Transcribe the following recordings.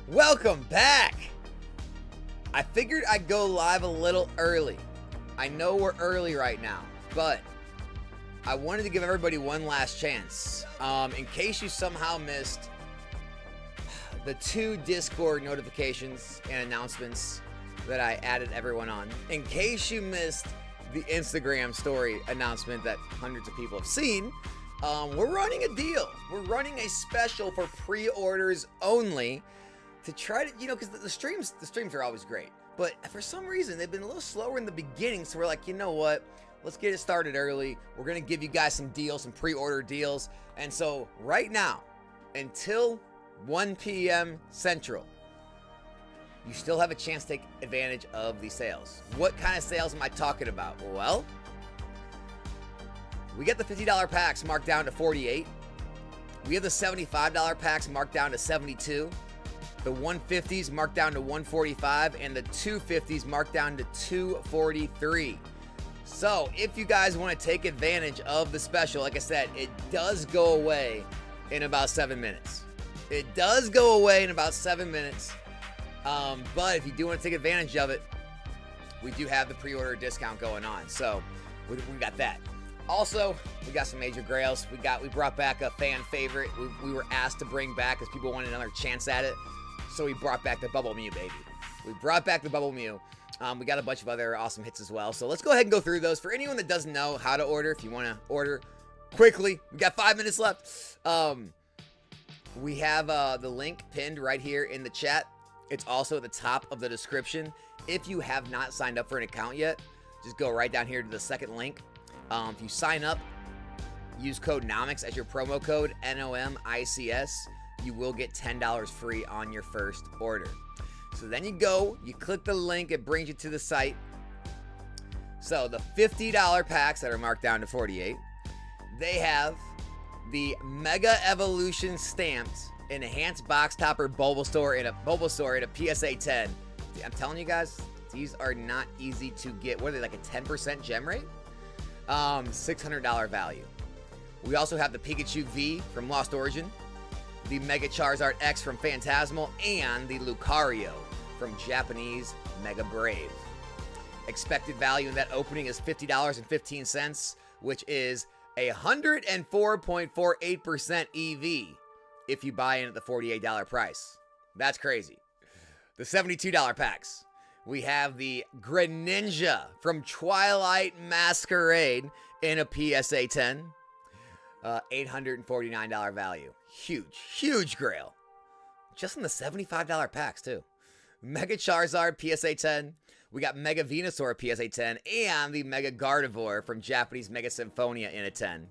Welcome back! I figured I'd go live a little early. I know we're early right now, but I wanted to give everybody one last chance. In case you somehow missed the 2 Discord notifications and announcements that I added everyone on. In case you missed the Instagram story announcement that hundreds of people have seen, we're running a deal. We're running a special for pre-orders only to try to, because the streams are always great. But for some reason, they've been a little slower in the beginning, so we're like, you know what? Let's get it started early. We're going to give you guys some deals, some pre-order deals. And so right now, until 1 p.m. Central, you still have a chance to take advantage of these sales. What kind of sales am I talking about? Well, we get the $50 packs marked down to $48. We have the $75 packs marked down to $72. The 150s marked down to $145, and the 250s marked down to $243. So if you guys want to take advantage of the special, like I said, it does go away in about 7 minutes. It does go away in about 7 minutes. But if you do want to take advantage of it, we do have the pre-order discount going on. So we got that. Also, we got some major grails. We brought back a fan favorite. We were asked to bring back because people wanted another chance at it. So we brought back the Bubble Mew, baby. We brought back the Bubble Mew. We got a bunch of other awesome hits as well. So let's go ahead and go through those. For anyone that doesn't know how to order, if you want to order quickly, we got 5 minutes left. We have the link pinned right here in the chat. It's also at the top of the description. If you have not signed up for an account yet, just go right down here to the second link. If you sign up, use code NOMICS as your promo code, NOMICS. You will get $10 free on your first order. So then you click the link, it brings you to the site. So the $50 packs that are marked down to $48, they have the Mega Evolution stamped enhanced box topper Bulbasaur in a PSA 10. I'm telling you guys, these are not easy to get. What are they, like a 10% gem rate? $600 value. We also have the Pikachu V from Lost Origin, the Mega Charizard X from Phantasmal, and the Lucario from Japanese Mega Brave. Expected value in that opening is $50.15, which is 104.48% EV if you buy in at the $48 price. That's crazy. The $72 packs. We have the Greninja from Twilight Masquerade in a PSA 10. $849 value. Huge grail. Just in the $75 packs, too. Mega Charizard PSA 10. We got Mega Venusaur PSA 10. And the Mega Gardevoir from Japanese Mega Symphonia in a 10.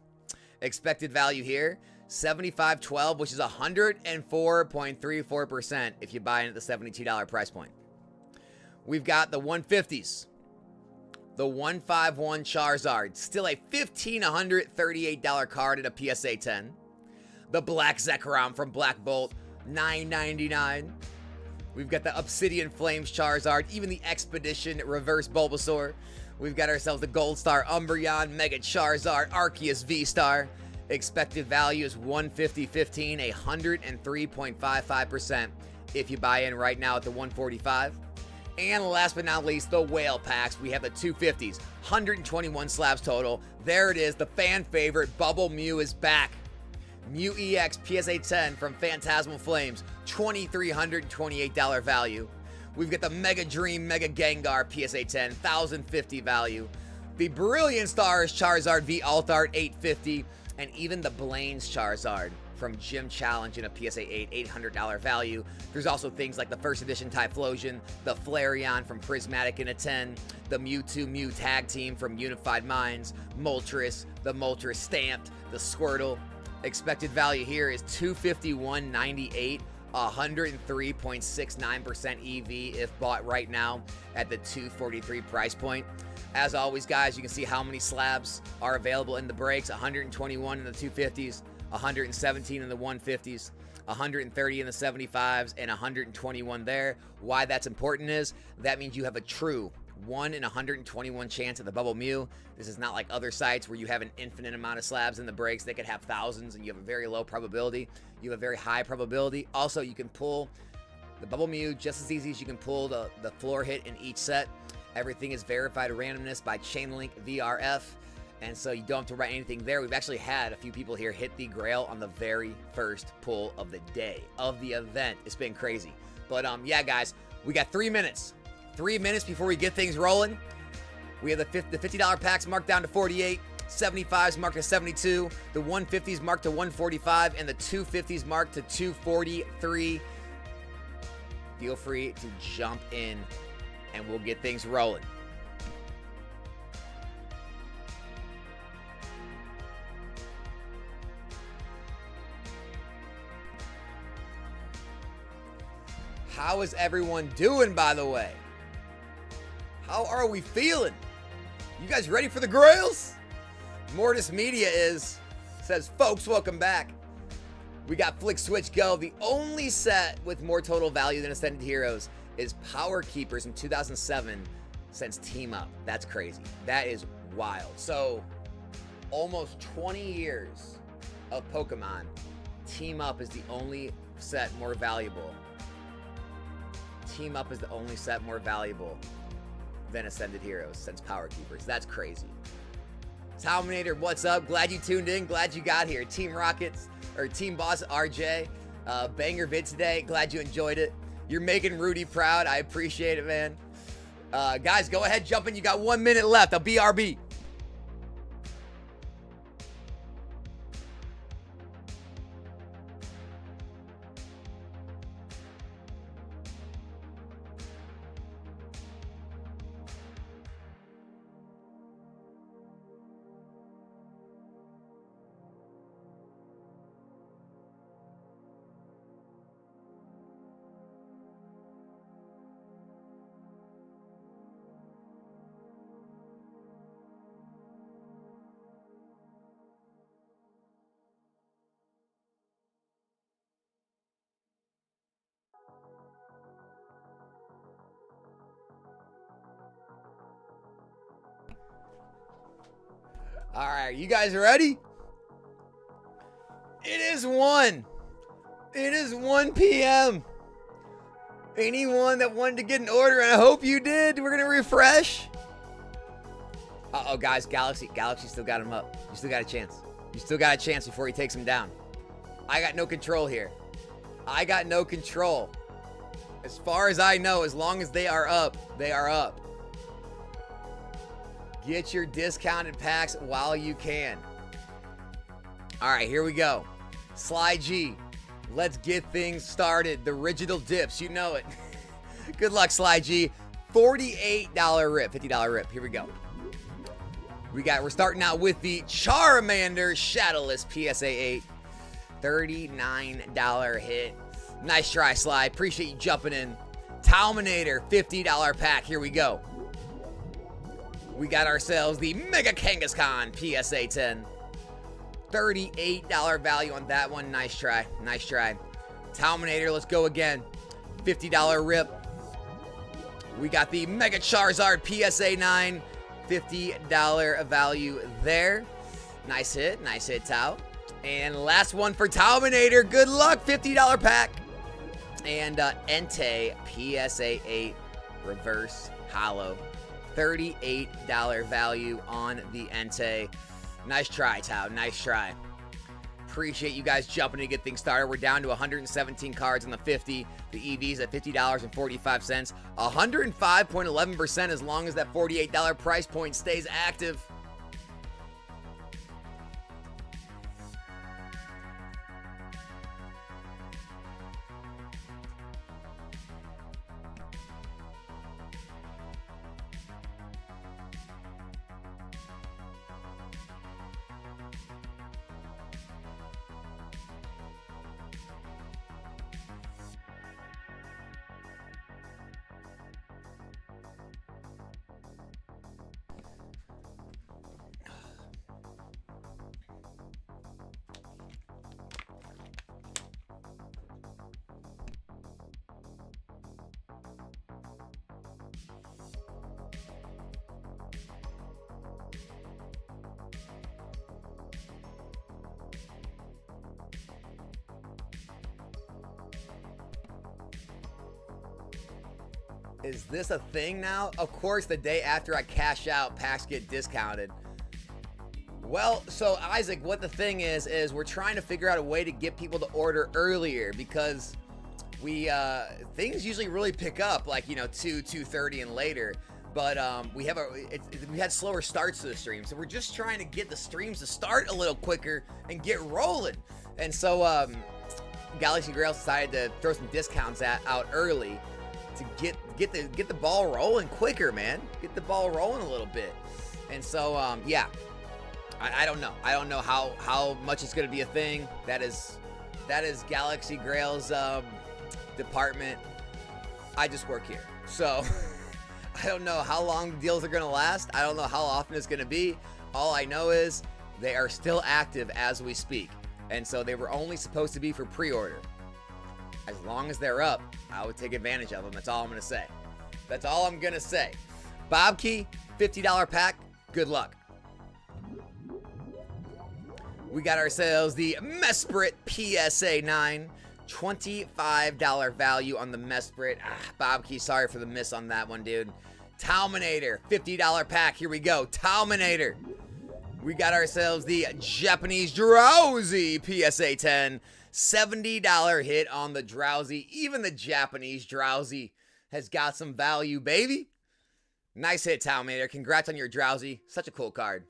Expected value here, $75.12, which is 104.34% if you buy in at the $72 price point. We've got the 150s. The 151 Charizard, still a $1,538 card at a PSA 10. The Black Zekrom from Black Bolt, $9.99. We've got the Obsidian Flames Charizard, even the Expedition Reverse Bulbasaur. We've got ourselves the Gold Star Umbreon, Mega Charizard, Arceus V-Star. Expected value is $150.15, 103.55% if you buy in right now at the $145. And last but not least, the whale packs. We have the 250s, 121 slabs total. There it is, the fan favorite, Bubble Mew is back. Mew EX PSA 10 from Phantasmal Flames, $2,328 value. We've got the Mega Dream Mega Gengar PSA 10, $1,050 value. The Brilliant Stars Charizard V Altart, $850. And even the Blaine's Charizard from Gym Challenge in a PSA 8, $800 value. There's also things like the first edition Typhlosion, the Flareon from Prismatic in a 10, the Mewtwo Mew Tag Team from Unified Minds, Moltres, the Moltres Stamped, the Squirtle. Expected value here is $251.98, 103.69% EV if bought right now at the $243 price point. As always, guys, you can see how many slabs are available in the breaks. 121 in the 250s, 117 in the 150s, 130 in the 75s, and 121 there. Why that's important is that means you have a true 1 in 121 chance at the Bubble Mew. This is not like other sites where you have an infinite amount of slabs in the breaks. They could have thousands and you have a very low probability. You have a very high probability. Also, you can pull The Bubble MEW, just as easy as you can pull the floor hit in each set. Everything is verified randomness by Chainlink VRF. And so you don't have to write anything there. We've actually had a few people here hit the Grail on the very first pull of the day, of the event. It's been crazy. But yeah, guys, we got 3 minutes. 3 minutes before we get things rolling. We have the $50 packs marked down to 48. 75s marked to 72. The 150s marked to 145. And the 250s marked to 243. Feel free to jump in and we'll get things rolling. How is everyone doing, by the way? How are we feeling? You guys ready for the Grails? Mortis Media says, folks, welcome back. We got Flick Switch Go. The only set with more total value than Ascended Heroes is Power Keepers in 2007 since Team Up. That's crazy. That is wild. So, almost 20 years of Pokemon, Team Up is the only set more valuable. Team Up is the only set more valuable than Ascended Heroes since Power Keepers. That's crazy. Talminator, what's up? Glad you tuned in. Glad you got here. Team Rockets, or Team Boss RJ. Banger vid today. Glad you enjoyed it. You're making Rudy proud. I appreciate it, man. Guys, go ahead, jump in. You got 1 minute left. A BRB. All right, you guys ready? It is 1 p.m. Anyone that wanted to get an order, and I hope you did, we're going to refresh. Uh-oh, guys, Galaxy still got him up. You still got a chance. You still got a chance before he takes him down. I got no control here. I got no control. As far as I know, as long as they are up, they are up. Get your discounted packs while you can. All right, here we go. Sly G. Let's get things started. The Original Dips, you know it. Good luck, Sly G. $48 rip, $50 rip. Here we go. We're starting out with the Charmander Shadowless PSA 8. $39 hit. Nice try, Sly. Appreciate you jumping in. Talminator, $50 pack. Here we go. We got ourselves the Mega Kangaskhan PSA 10. $38 value on that one. Nice try. Nice try. Talminator, let's go again. $50 rip. We got the Mega Charizard PSA 9. $50 value there. Nice hit. Nice hit, Tau. And last one for Talminator. Good luck. $50 pack. And Entei PSA 8 Reverse Hollow. $38 value on the Entei. Nice try, Tau. Nice try. Appreciate you guys jumping to get things started. We're down to 117 cards on the 50. The EV's at $50.45. 105.11% as long as that $48 price point stays active. Is this a thing now? Of course, the day after I cash out, packs get discounted. Well, so Isaac, what the thing is we're trying to figure out a way to get people to order earlier, because we things usually really pick up like, you know, 2:30 and later, but we had slower starts to the stream, so we're just trying to get the streams to start a little quicker and get rolling. And so Galaxy Grails decided to throw some discounts out early to get the ball rolling quicker, man. Get the ball rolling a little bit. And so yeah, I don't know. I don't know how much it's going to be a thing. That is Galaxy Grails department. I just work here, so I don't know how long the deals are going to last. I don't know how often it's going to be. All I know is they are still active as we speak, and so they were only supposed to be for pre-order. As long as they're up, I would take advantage of them. That's all I'm going to say. That's all I'm going to say. Bob Key, $50 pack. Good luck. We got ourselves the Mesprit PSA 9. $25 value on the Mesprit. Bob Key, sorry for the miss on that one, dude. Talminator, $50 pack. Here we go. Talminator. We got ourselves the Japanese Drowsy PSA 10. $70 hit on the Drowsy. Even the Japanese Drowsy has got some value, baby. Nice hit, Talminator. Congrats on your Drowsy. Such a cool card.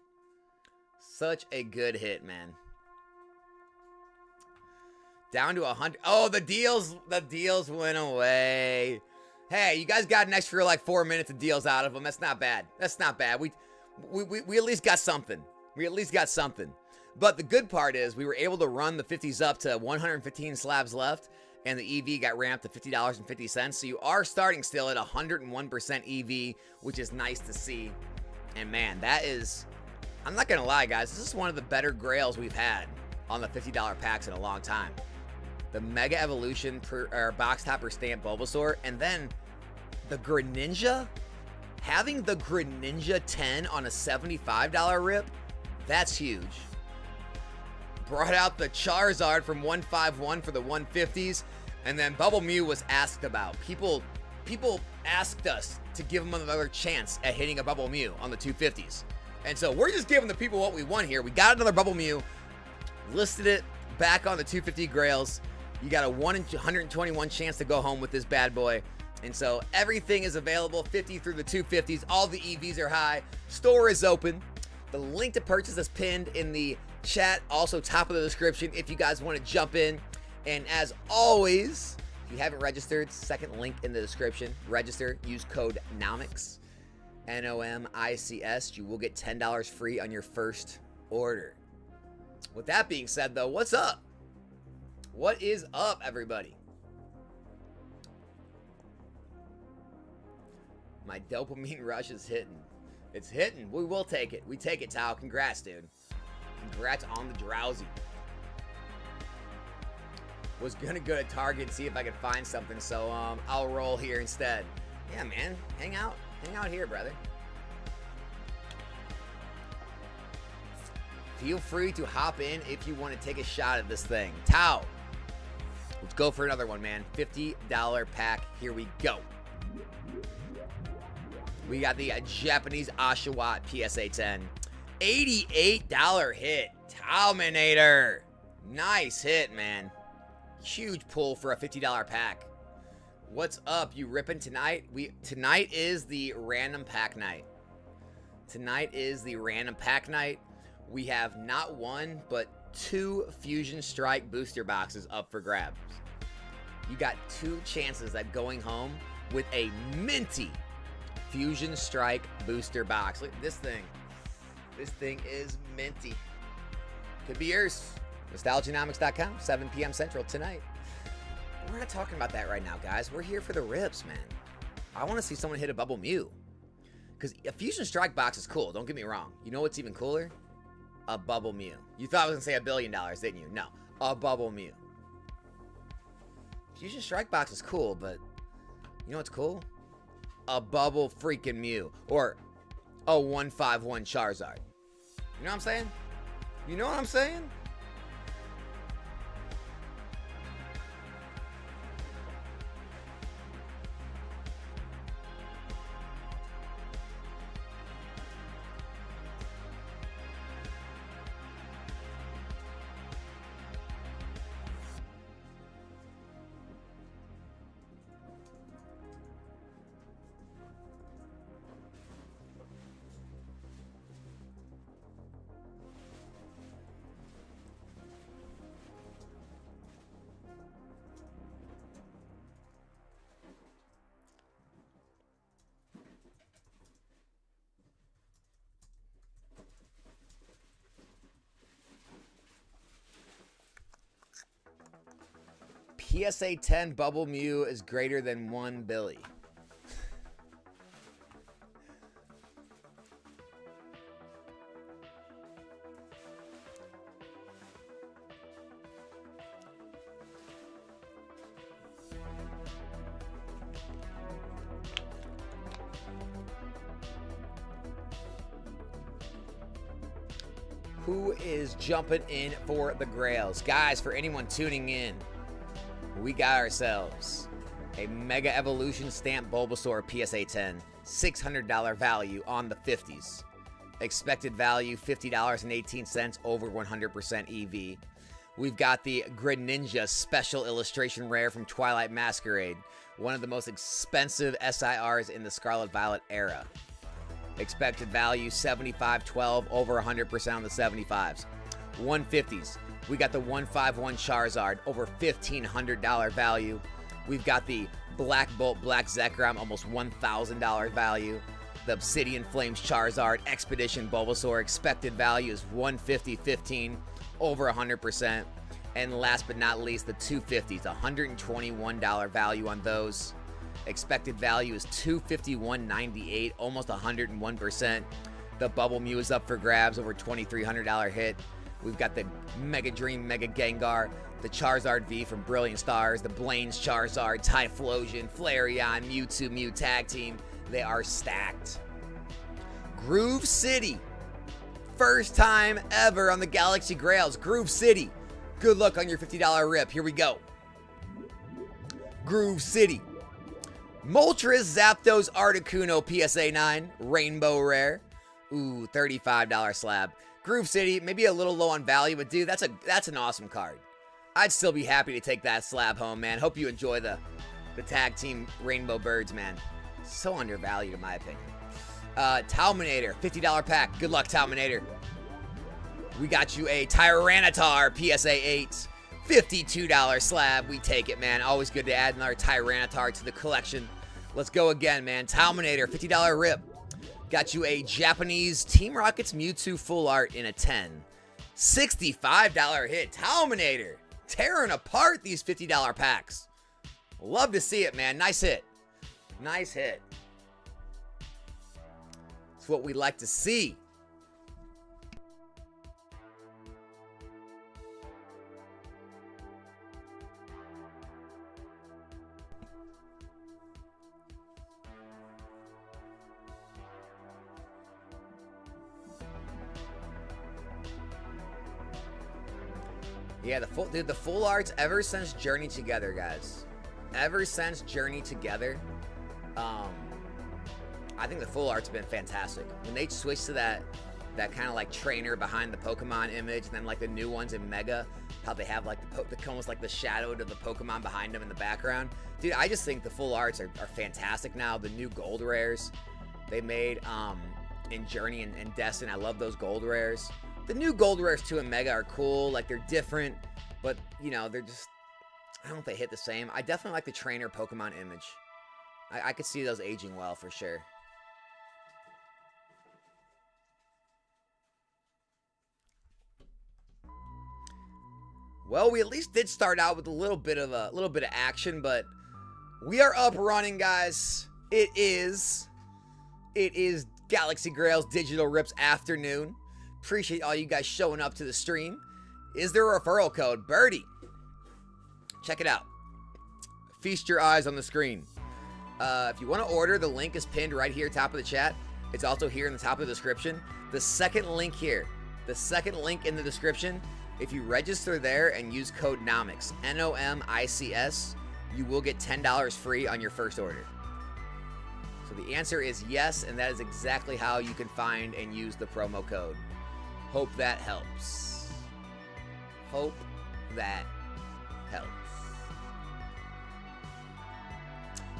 Such a good hit, man. Down to 100. Oh, the deals went away. Hey, you guys got an extra like 4 minutes of deals out of them. That's not bad. That's not bad. We at least got something. We at least got something. But the good part is we were able to run the 50s up to 115 slabs left, and the EV got ramped to $50.50. So you are starting still at 101% EV, which is nice to see. And man, that is, I'm not gonna lie, guys, this is one of the better grails we've had on the $50 packs in a long time. The Mega Evolution box topper stamp Bulbasaur, and then the Greninja. Having the Greninja 10 on a $75 rip, that's huge. Brought out the Charizard from 151 for the 150s, and then Bubble Mew was asked about. People asked us to give them another chance at hitting a Bubble Mew on the 250s. And so we're just giving the people what we want here. We got another Bubble Mew, listed it back on the 250 Grails. You got a 1 in 121 chance to go home with this bad boy. And so everything is available, 50 through the 250s. All the EVs are high. Store is open. The link to purchase is pinned in the chat, also top of the description if you guys want to jump in. And as always, if you haven't registered, second link in the description. Register, use code NOMICS, NOMICS. You will get $10 free on your first order. With that being said, though, what's up? What is up, everybody? My dopamine rush is hitting. It's hitting. We will take it. We take it, Tao. Congrats, dude. Congrats on the Drowsy. Was gonna go to Target and see if I could find something, so I'll roll here instead. Yeah, man. Hang out here, brother. Feel free to hop in if you want to take a shot at this thing. Tao. Let's go for another one, man. $50 pack. Here we go. We got the Japanese Oshawott PSA 10. $88 hit. Talminator. Nice hit, man. Huge pull for a $50 pack. What's up? You ripping tonight? Tonight is the random pack night. Tonight is the random pack night. We have not one, but 2 Fusion Strike booster boxes up for grabs. You got 2 chances at going home with a minty Fusion Strike booster box. Look at this thing. This thing is minty. Could be yours. Nostalgianomics.com, 7 p.m. Central tonight. We're not talking about that right now, guys. We're here for the rips, man. I want to see someone hit a Bubble Mew. Because a Fusion Strike box is cool. Don't get me wrong. You know what's even cooler? A Bubble Mew. You thought I was going to say $1 billion, didn't you? No. A Bubble Mew. Fusion Strike box is cool, but you know what's cool? A Bubble freaking Mew. Or a 151 Charizard. You know what I'm saying? You know what I'm saying? PSA 10 Bubble Mew is greater than 1 Billy. Who is jumping in for the Grails? Guys, for anyone tuning in, we got ourselves a Mega Evolution Stamp Bulbasaur PSA 10. $600 value on the 50s. Expected value $50.18 over 100% EV. We've got the Greninja Special Illustration Rare from Twilight Masquerade. One of the most expensive SIRs in the Scarlet Violet era. Expected value $75.12 over 100% on the 75s. 150s. We got the 151 Charizard over $1,500 value. We've got the Black Bolt Black Zekrom almost $1,000 value. The Obsidian Flames Charizard Expedition Bulbasaur expected value is $150.15 over 100%. And last but not least, the 250s, $121 value on those. Expected value is $251.98, almost 101%. The Bubble Mew is up for grabs, over $2,300 hit. We've got the Mega Dream Mega Gengar, the Charizard V from Brilliant Stars, the Blaine's Charizard, Typhlosion, Flareon, Mewtwo Mew Tag Team. They are stacked. Groove City. First time ever on the Galaxy Grails. Groove City. Good luck on your $50 rip. Here we go. Groove City. Moltres Zapdos Articuno PSA 9. Rainbow Rare. Ooh, $35 slab. Groove City, maybe a little low on value, but dude, that's an awesome card. I'd still be happy to take that slab home, man. Hope you enjoy the tag team Rainbow Birds, man. So undervalued in my opinion. Talminator, $50 pack. Good luck, Talminator. We got you a Tyranitar PSA 8. $52 slab. We take it, man. Always good to add another Tyranitar to the collection. Let's go again, man. Talminator, $50 rip. Got you a Japanese Team Rockets Mewtwo full art in a 10. $65 hit. Talminator. Tearing apart these $50 packs. Love to see it, man. Nice hit. Nice hit. It's what we like to see. Yeah, the full arts ever since Journey Together, guys. Ever since Journey Together, I think the full art's been fantastic. When they switched to that kind of like trainer behind the Pokemon image, and then like the new ones in Mega, how they have like almost like the shadow to the Pokemon behind them in the background. Dude, I just think the full arts are fantastic now. The new gold rares they made in Journey and Destin, I love those gold rares. The new gold rares too in Mega are cool. Like, they're different, but, you know, they're just, I don't know if they hit the same. I definitely like the trainer Pokemon image. I could see those aging well for sure. Well, we at least did start out with a little bit of action, but we are up running, guys. It is Galaxy Grails Digital Rips afternoon. Appreciate all you guys showing up to the stream. Is there a referral code? Birdie. Check it out. Feast your eyes on the screen. If you want to order, the link is pinned right here, top of the chat. It's also here in the top of the description. The second link here, the second link in the description, if you register there and use code NOMICS, NOMICS, you will get $10 free on your first order. So the answer is yes, and that is exactly how you can find and use the promo code. Hope that helps. Hope that helps.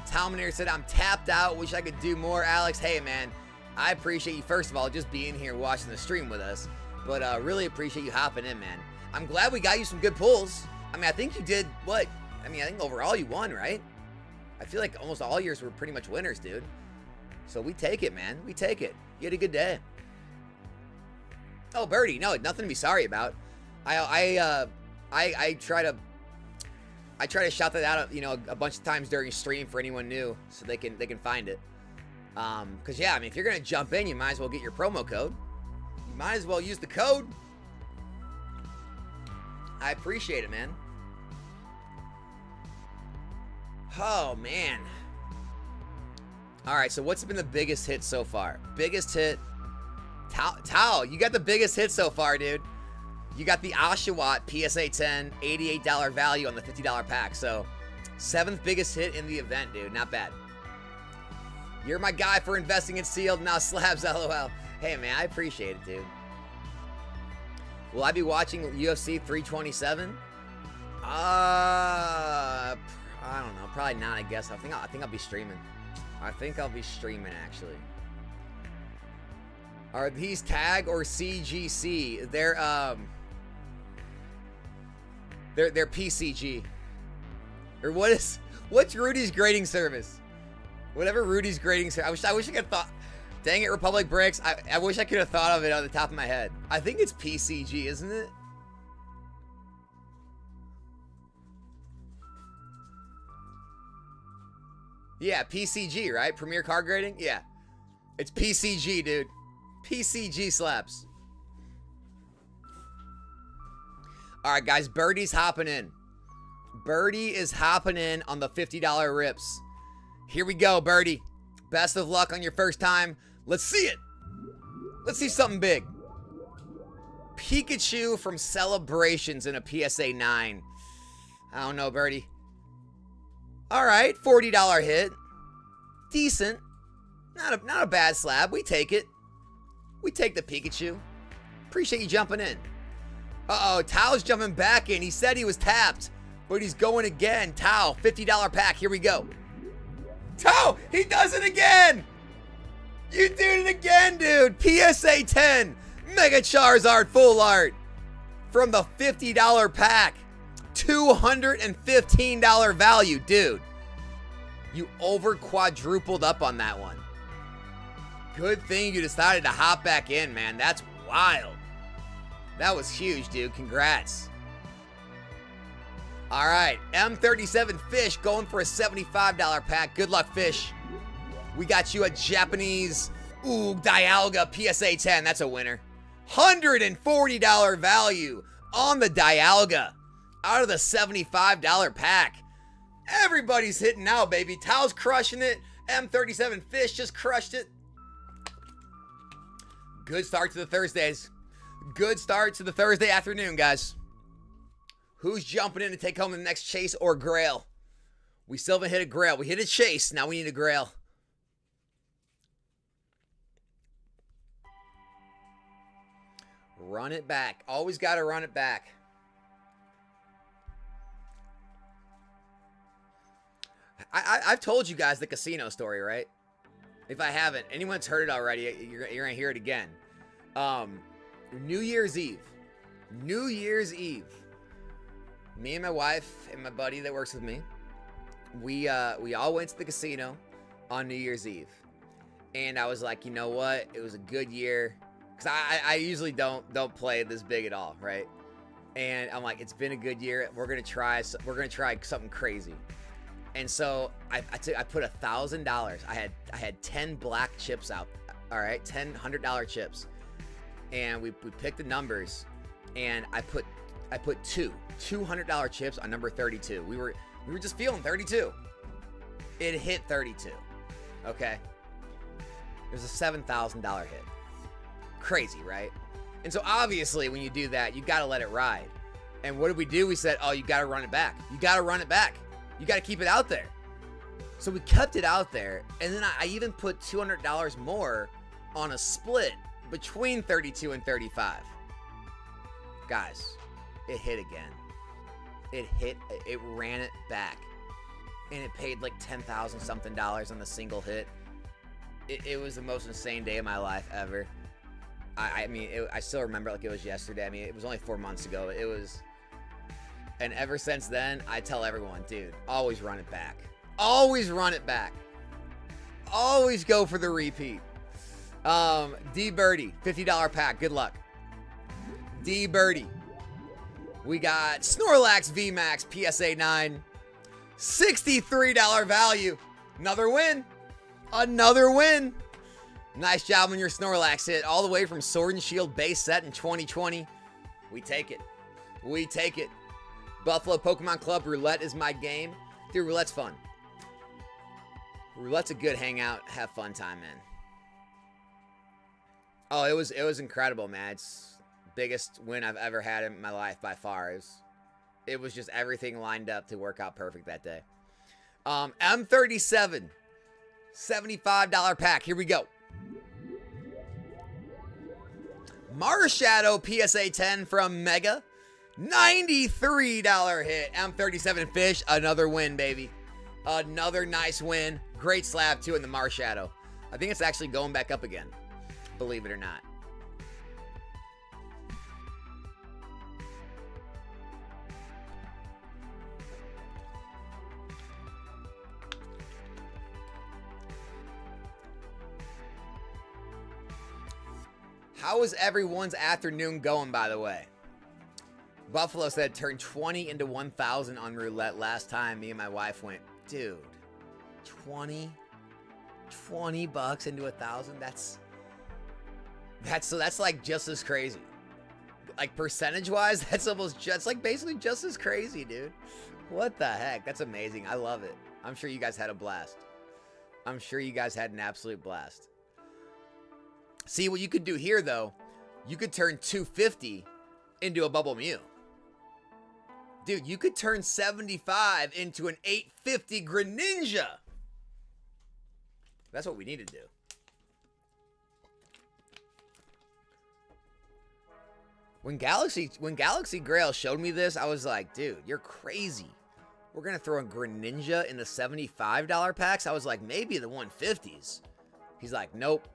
Talminator said, I'm tapped out. Wish I could do more. Alex, hey, man. I appreciate you, first of all, just being here watching the stream with us. But really appreciate you hopping in, man. I'm glad we got you some good pulls. I mean, I think you did what? I mean, I think overall you won, right? I feel like almost all yours were pretty much winners, dude. So we take it, man. We take it. You had a good day. Oh, Birdie, no, nothing to be sorry about. I try to I try to shout that out, you know, a bunch of times during stream for anyone new, so they can find it. Because yeah, I mean, if you're gonna jump in, you might as well get your promo code. You might as well use the code. I appreciate it, man. Oh man. All right, so what's been the biggest hit so far? Biggest hit. Tao, you got the biggest hit so far, dude. You got the Oshawott PSA 10, $88 value on the $50 pack. So, 7th biggest hit in the event, dude. Not bad. You're my guy for investing in sealed, now slabs, LOL. Hey, man, I appreciate it, dude. Will I be watching UFC 327? I don't know. Probably not, I guess. I think I'll be streaming. I think I'll be streaming, actually. Are these tag or CGC? They're PCG. Or what's Rudy's grading service? Whatever Rudy's grading service. I wish I could have thought. Dang it, Republic Bricks. I wish I could have thought of it on the top of my head. I think it's PCG, isn't it? Yeah, PCG, right? Premier Card Grading? Yeah. It's PCG, dude. PCG slaps. All right, guys. Birdie's hopping in. Birdie is hopping in on the $50 rips. Here we go, Birdie. Best of luck on your first time. Let's see it. Let's see something big. Pikachu from Celebrations in a PSA 9. I don't know, Birdie. All right, $40 hit. Decent. Not a bad slab. We take it. We take the Pikachu. Appreciate you jumping in. Uh-oh, Tao's jumping back in. He said he was tapped, but he's going again. Tao, $50 pack. Here we go. Tao, he does it again. You did it again, dude. PSA 10. Mega Charizard full art. From the $50 pack. $215 value, dude. You over quadrupled up on that one. Good thing you decided to hop back in, man. That's wild. That was huge, dude. Congrats. All right, M37 Fish going for a $75 pack. Good luck, Fish. We got you a Japanese, Dialga PSA 10. That's a winner. $140 value on the Dialga out of the $75 pack. Everybody's hitting now, baby. Tao's crushing it. M37 Fish just crushed it. Good start to the Thursdays. Good start to the Thursday afternoon, guys. Who's jumping in to take home the next chase or grail? We still haven't hit a grail. We hit a chase. Now we need a grail. Run it back. Always got to run it back. I've told you guys the casino story, right? If I haven't, anyone's heard it already, you're going to hear it again. New Year's Eve. New Year's Eve. Me and my wife and my buddy that works with me, we all went to the casino on New Year's Eve. And I was like, you know what? It was a good year. Because I usually don't play this big at all, right? And I'm like, it's been a good year. We're gonna try something crazy. And so I put $1,000. I had 10 black chips out. All right, 10 $100 chips. And we picked the numbers, and I put two $200 chips on number 32. We were just feeling 32. It hit 32. Okay. It was a $7,000 hit. Crazy, right? And so obviously when you do that, you got to let it ride. And what did we do? We said, oh, you got to run it back. You got to run it back. You got to keep it out there. So we kept it out there. And then I even put $200 more on a split between 32 and 35. Guys, it hit again. It ran it back. And it paid like $10,000 something on the single hit. It was the most insane day of my life ever. I mean, I still remember it like it was yesterday. I mean, it was only 4 months ago. It was, and ever since then, I tell everyone, dude, always run it back. Always run it back. Always go for the repeat. D Birdie, $50 pack. Good luck. D Birdie. We got Snorlax VMAX PSA 9. $63 value. Another win. Another win. Nice job on your Snorlax hit. All the way from Sword and Shield base set in 2020. We take it. We take it. Buffalo Pokemon Club Roulette is my game. Dude, Roulette's fun. Roulette's a good hangout. Have fun time, man. Oh, it was incredible, man. It's the biggest win I've ever had in my life by far. It was just everything lined up to work out perfect that day. M37. $75 pack. Here we go. Marshadow PSA 10 from Mega. $93 hit. M37 Fish. Another win, baby. Another nice win. Great slab, too, in the Marshadow. I think it's actually going back up again. Believe it or not. How is everyone's afternoon going, by the way? Buffalo said turned 20 into 1,000 on roulette last time me and my wife went. Dude, 20 bucks into 1,000? That's like just as crazy. Like percentage-wise, that's almost just like basically just as crazy, dude. What the heck? That's amazing. I love it. I'm sure you guys had a blast. I'm sure you guys had an absolute blast. See, what you could do here, though, you could turn 250 into a Bubble Mew. Dude, you could turn 75 into an 850 Greninja. That's what we need to do. When Galaxy Grail showed me this, I was like, dude, you're crazy. We're going to throw a Greninja in the $75 packs? I was like, maybe the 150s. He's like, nope.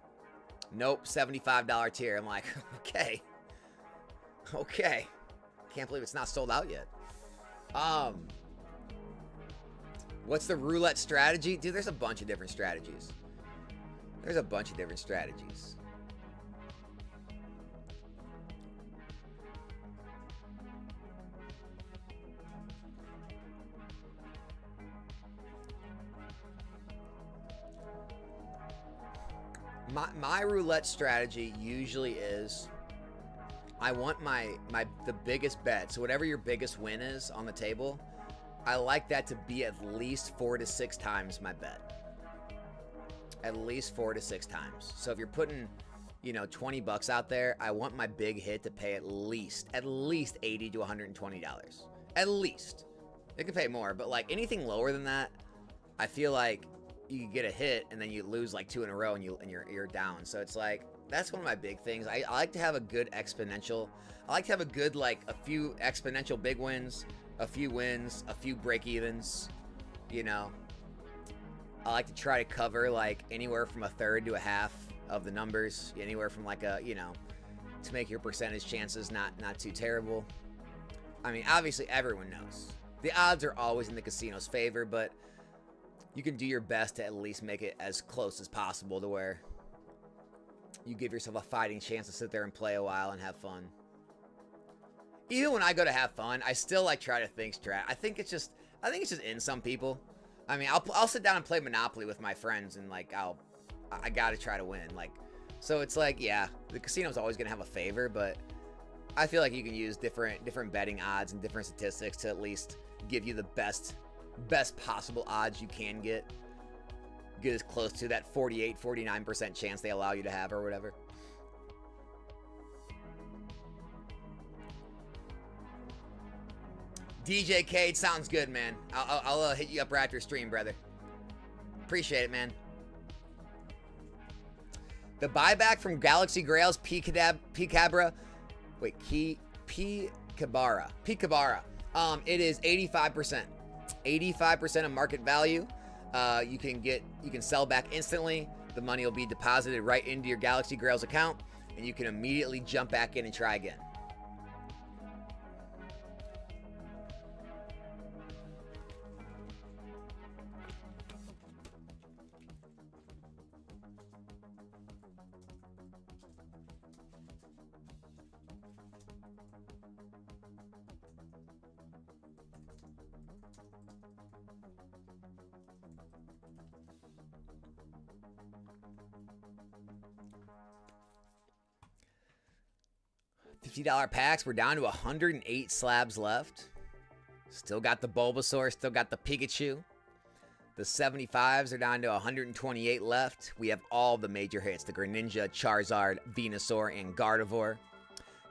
Nope, $75 tier. I'm like, okay. Okay. Can't believe it's not sold out yet. What's the roulette strategy? Dude, there's a bunch of different strategies. There's a bunch of different strategies. My roulette strategy usually is I want the biggest bet. So whatever your biggest win is on the table, I like that to be at least 4 to 6 times my bet. At least 4 to 6 times. So if you're putting, 20 bucks out there, I want my big hit to pay at least $80 to $120. At least. It could pay more, but like anything lower than that, I feel like you get a hit and then you lose like 2 in a row and you're down. So it's like that's one of my big things. I like to have a good exponential. I like to have a good a few exponential big wins, a few wins, a few break evens. I like to try to cover like anywhere from a third to a half of the numbers, anywhere from like a to make your percentage chances not too terrible. I mean, obviously everyone knows the odds are always in the casino's favor, but you can do your best to at least make it as close as possible to where you give yourself a fighting chance to sit there and play a while and have fun. Even when I go to have fun, I still try to think strat. I think it's just in some people. I mean, I'll sit down and play Monopoly with my friends and I gotta try to win. So it's yeah, the casino's always gonna have a favor, but I feel like you can use different betting odds and different statistics to at least give you the best possible odds you can get as close to that 49% chance they allow you to have or whatever. DJ Cade, sounds good, man. I'll hit you up right after stream, brother. Appreciate it, man. The buyback from Galaxy Grails Peekabra. Wait, Peekabara. It is 85%. 85% of market value. You can sell back instantly. The money will be deposited right into your Galaxy Grails account, and you can immediately jump back in and try again. $50 packs, we're down to 108 slabs left. Still got the Bulbasaur, still got the Pikachu. The 75s are down to 128 left. We have all the major hits, the Greninja, Charizard, Venusaur, and Gardevoir.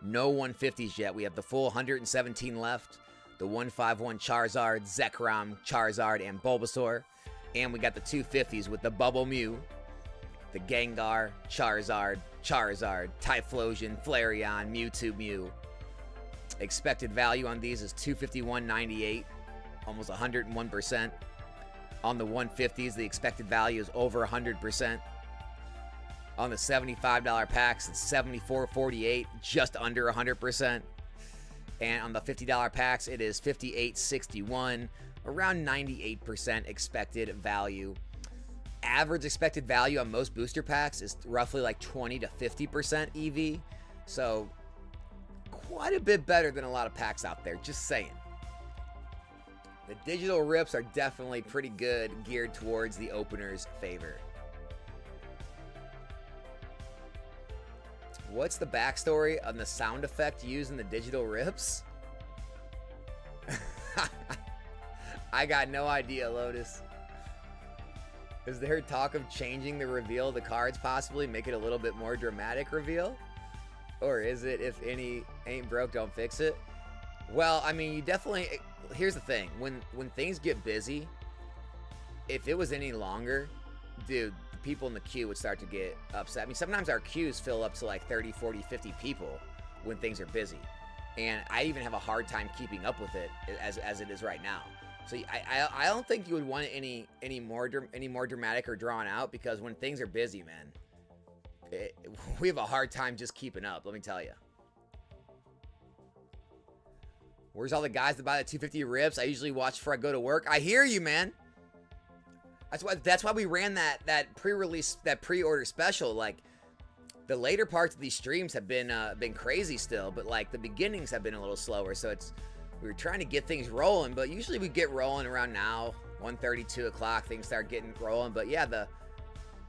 No 150s yet. We have the full 117 left. The 151 Charizard, Zekrom, Charizard, and Bulbasaur. And we got the 250s with the Bubble Mew, the Gengar, Charizard, Typhlosion, Flareon, Mewtwo, Mew. Expected value on these is 251.98, almost 101%. On the 150s, the expected value is over 100%. On the $75 packs, it's 74.48, just under 100%. And on the $50 packs, it is 58.61, around 98% expected value. Average expected value on most booster packs is roughly like 20 to 50% EV. So quite a bit better than a lot of packs out there, just saying. The digital rips are definitely pretty good, geared towards the opener's favor. What's the backstory on the sound effect used in the digital rips? I got no idea, Lotus. Is there talk of changing the reveal of the cards, possibly make it a little bit more dramatic reveal? Or is it, if any ain't broke, don't fix it? Well, I mean, you definitely... Here's the thing. When things get busy, if it was any longer, dude, the people in the queue would start to get upset. I mean, sometimes our queues fill up to like 30, 40, 50 people when things are busy. And I even have a hard time keeping up with it as it is right now. So I don't think you would want it any more dramatic or drawn out, because when things are busy, man, we have a hard time just keeping up, let me tell you. Where's all the guys that buy the 250 rips? I usually watch before I go to work. I hear you, man. That's why we ran that pre-release, that pre-order special. Like, the later parts of these streams have been crazy still, but like the beginnings have been a little slower. So we were trying to get things rolling, but usually we get rolling around now, 1:30, 2 o'clock. Things start getting rolling. But yeah, the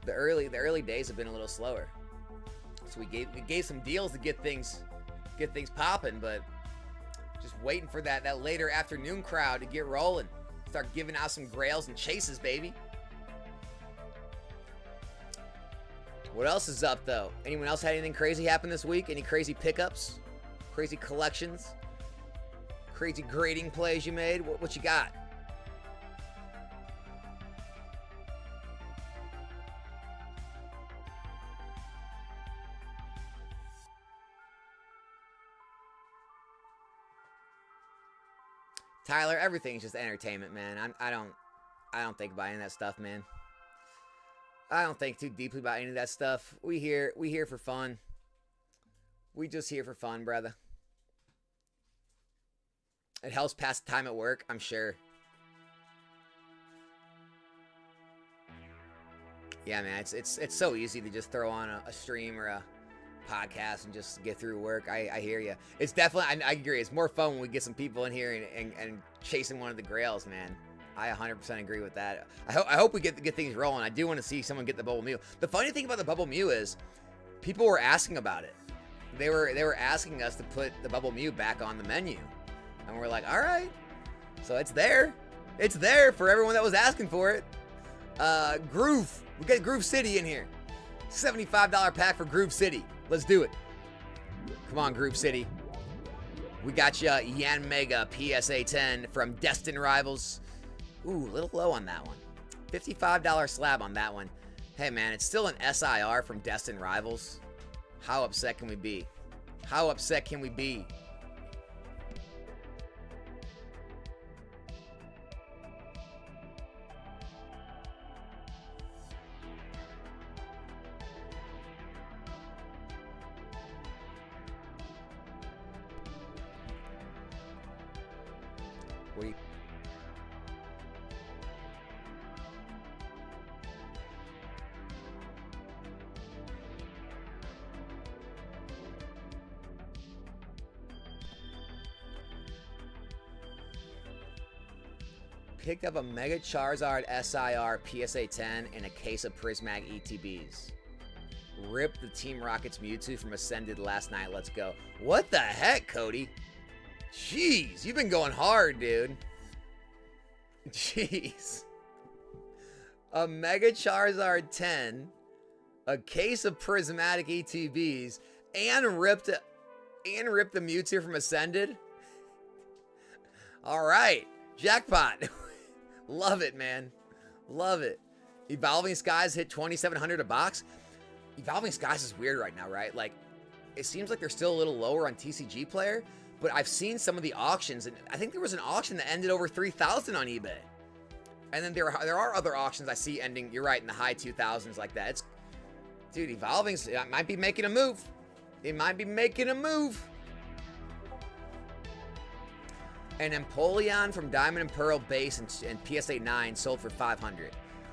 early days have been a little slower. So we gave some deals to get things popping, but just waiting for that later afternoon crowd to get rolling. Start giving out some grails and chases, baby. What else is up, though? Anyone else had anything crazy happen this week? Any crazy pickups? Crazy collections? Crazy grading plays you made? What you got? Tyler, everything's just entertainment, man. I don't think about any of that stuff, man. I don't think too deeply about any of that stuff. We here for fun. We just here for fun, brother. It helps pass the time at work, I'm sure. Yeah, man, it's so easy to just throw on a stream or a podcast and just get through work. I hear you. It's definitely, I agree. It's more fun when we get some people in here and chasing one of the grails, man. I 100% agree with that. I hope we get things rolling. I do want to see someone get the Bubble Mew. The funny thing about the Bubble Mew is people were asking about it. They were asking us to put the Bubble Mew back on the menu. And we're like, all right. So it's there. It's there for everyone that was asking for it. Groove. We got Groove City in here. $75 pack for Groove City. Let's do it. Come on, Groove City. We got you Yan Mega PSA 10 from Destin Rivals. Ooh, a little low on that one. $55 slab on that one. Hey, man, it's still an SIR from Destin Rivals. How upset can we be? How upset can we be? We picked up a Mega Charizard SIR PSA 10 and a case of Prismatic ETBs. Rip the Team Rockets Mewtwo from Ascended last night. Let's go. What the heck, Cody? Jeez, you've been going hard, dude. Jeez. A Mega Charizard 10, a case of Prismatic ETBs, and ripped the Mewtwo from Ascended. All right, jackpot. Love it, man. Love it. Evolving Skies hit 2,700 a box. Evolving Skies is weird right now, right? Like, it seems like they're still a little lower on TCG Player, but I've seen some of the auctions, and I think there was an auction that ended over 3,000 on eBay. And then there are other auctions I see ending, you're right, in the high 2,000s like that. It's, dude, Evolving might be making a move. It might be making a move. An Empoleon from Diamond and Pearl base and PSA 9 sold for 500.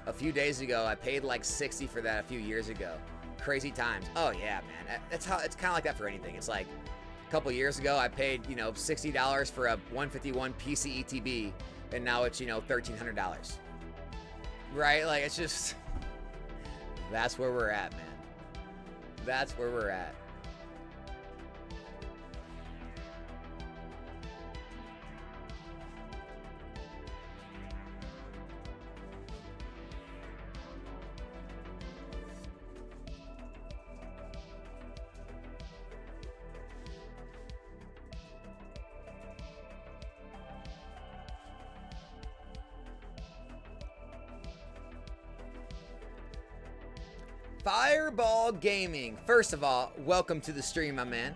A few days ago, I paid like 60 for that a few years ago. Crazy times. Oh yeah, man. That's how it's kind of like that for anything. It's like a couple years ago, I paid, you know, $60 for a 151 PC ETB, and now it's, you know, $1,300. Right? Like, it's just, that's where we're at, man. That's where we're at. Fireball Gaming. First of all, welcome to the stream, my man.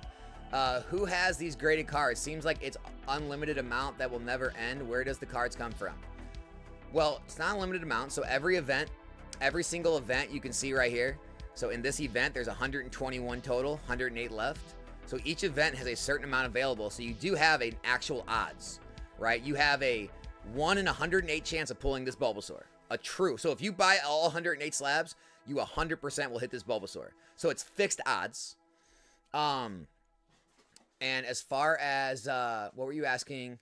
Who has these graded cards? Seems like it's unlimited amount that will never end. Where does the cards come from? Well, it's not unlimited amount. So every event, every single event you can see right here. So in this event, there's 121 total, 108 left. So each event has a certain amount available. So you do have an actual odds, right? You have a 1 in 108 chance of pulling this Bulbasaur. A true. So if you buy all 108 slabs, you 100% will hit this Bulbasaur. So it's fixed odds. And as far as, what were you asking?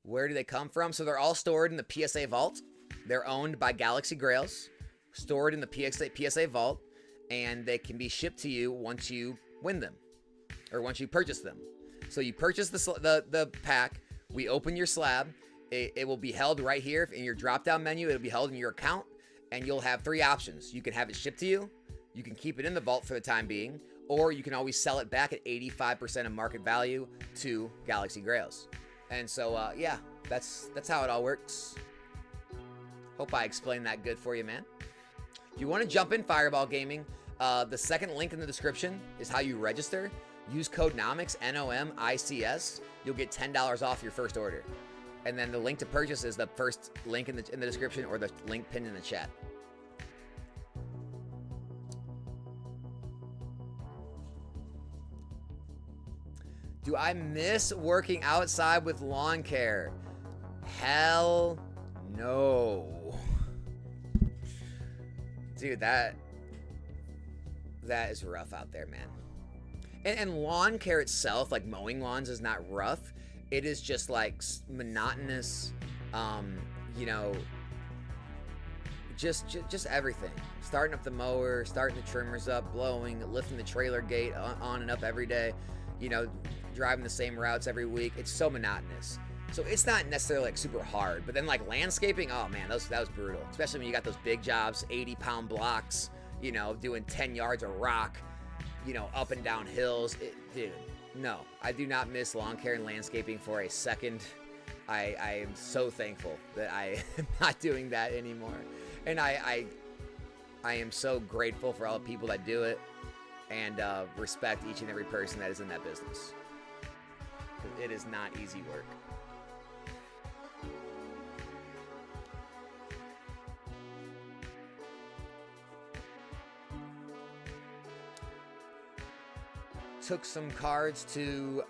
Where do they come from? So they're all stored in the PSA vault. They're owned by Galaxy Grails, stored in the PSA vault, and they can be shipped to you once you win them, or once you purchase them. So you purchase the pack, we open your slab, it will be held right here in your drop-down menu. It'll be held in your account, and you'll have 3 options. You can have it shipped to you, you can keep it in the vault for the time being, or you can always sell it back at 85% of market value to Galaxy Grails. And so, yeah, that's how it all works. Hope I explained that good for you, man. If you want to jump in Fireball Gaming, the second link in the description is how you register. Use code NOMICS, NOMICS. You'll get $10 off your first order. And then the link to purchase is the first link in the description, or the link pinned in the chat. Do I miss working outside with lawn care? Hell no. Dude, that is rough out there, man. And lawn care itself, like mowing lawns, is not rough. It is just like monotonous, you know, just everything. Starting up the mower, starting the trimmers up, blowing, lifting the trailer gate on and up every day, you know, driving the same routes every week. It's so monotonous. So it's not necessarily like super hard, but then like landscaping, oh man, that was brutal. Especially when you got those big jobs, 80-pound blocks, you know, doing 10 yards of rock, you know, up and down hills. Dude, no, I do not miss lawn care and landscaping for a second. I am so thankful that I am not doing that anymore. And I am so grateful for all the people that do it, and respect each and every person that is in that business. It is not easy work. Took some cards to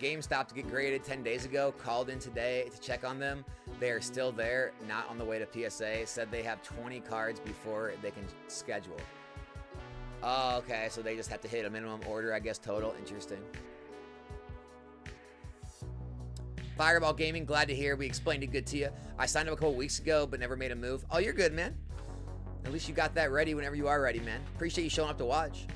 GameStop to get graded 10 days ago. Called in today to check on them. They are still there, not on the way to PSA. Said they have 20 cards before they can schedule. Oh, okay, so they just have to hit a minimum order, I guess, total. Interesting. Fireball Gaming, glad to hear. We explained it good to you. I signed up a couple weeks ago, but never made a move. Oh, you're good, man. At least you got that ready whenever you are ready, man. Appreciate you showing up to watch.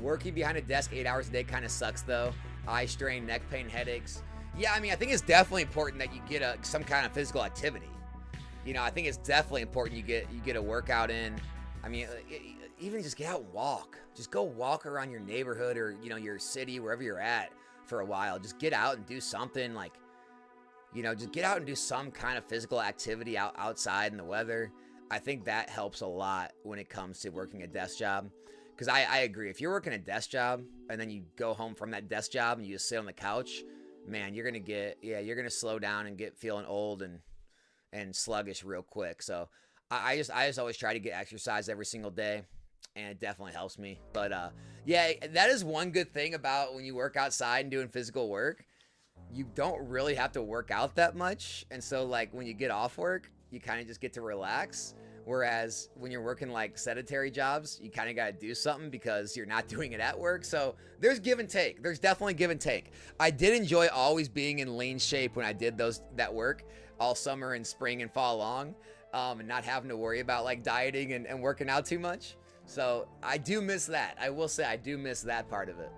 Working behind a desk 8 hours a day kind of sucks though. Eye strain, neck pain, headaches. Yeah, I mean, I think it's definitely important that you get some kind of physical activity. You know, I think it's definitely important you get a workout in. I mean, even just get out and walk. Just go walk around your neighborhood or, you know, your city, wherever you're at for a while. Just get out and do something like, you know, just get out and do some kind of physical activity outside in the weather. I think that helps a lot when it comes to working a desk job. Because I agree. If you're working a desk job and then you go home from that desk job and you just sit on the couch, man, you're going to slow down and get feeling old and sluggish real quick. So I just always try to get exercise every single day, and it definitely helps me. But yeah, that is one good thing about when you work outside and doing physical work. You don't really have to work out that much. And so like when you get off work, you kind of just get to relax. Whereas when you're working like sedentary jobs, you kind of got to do something because you're not doing it at work. So there's give and take. There's definitely give and take. I did enjoy always being in lean shape when I did that work all summer and spring and fall long, and not having to worry about like dieting and working out too much. So I do miss that. I will say I do miss that part of it.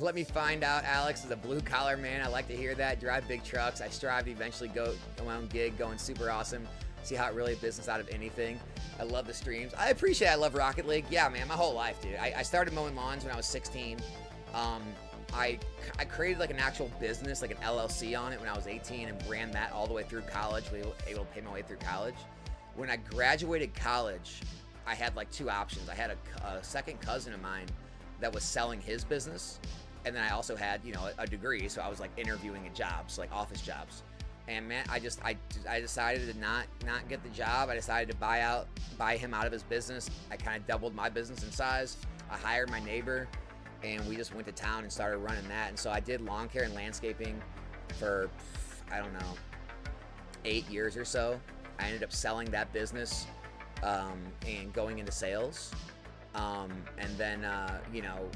Let me find out Alex is a blue collar man. I like to hear that. Drive big trucks. I strive to eventually go my own gig, going super awesome. See how it really business out of anything. I love the streams. I appreciate it. I love Rocket League. Yeah, man, my whole life, dude. I started mowing lawns when I was 16. I created like an actual business, like an LLC on it when I was 18 and ran that all the way through college. We were able to pay my way through college. When I graduated college, I had like two options. I had a second cousin of mine that was selling his business. And then I also had, you know, a degree, so I was like interviewing at jobs, like office jobs. And man, I decided to not get the job. I decided to buy him out of his business. I kind of doubled my business in size. I hired my neighbor, and we just went to town and started running that. And so I did lawn care and landscaping for, I don't know, 8 years or so. I ended up selling that business and going into sales. And then, you know,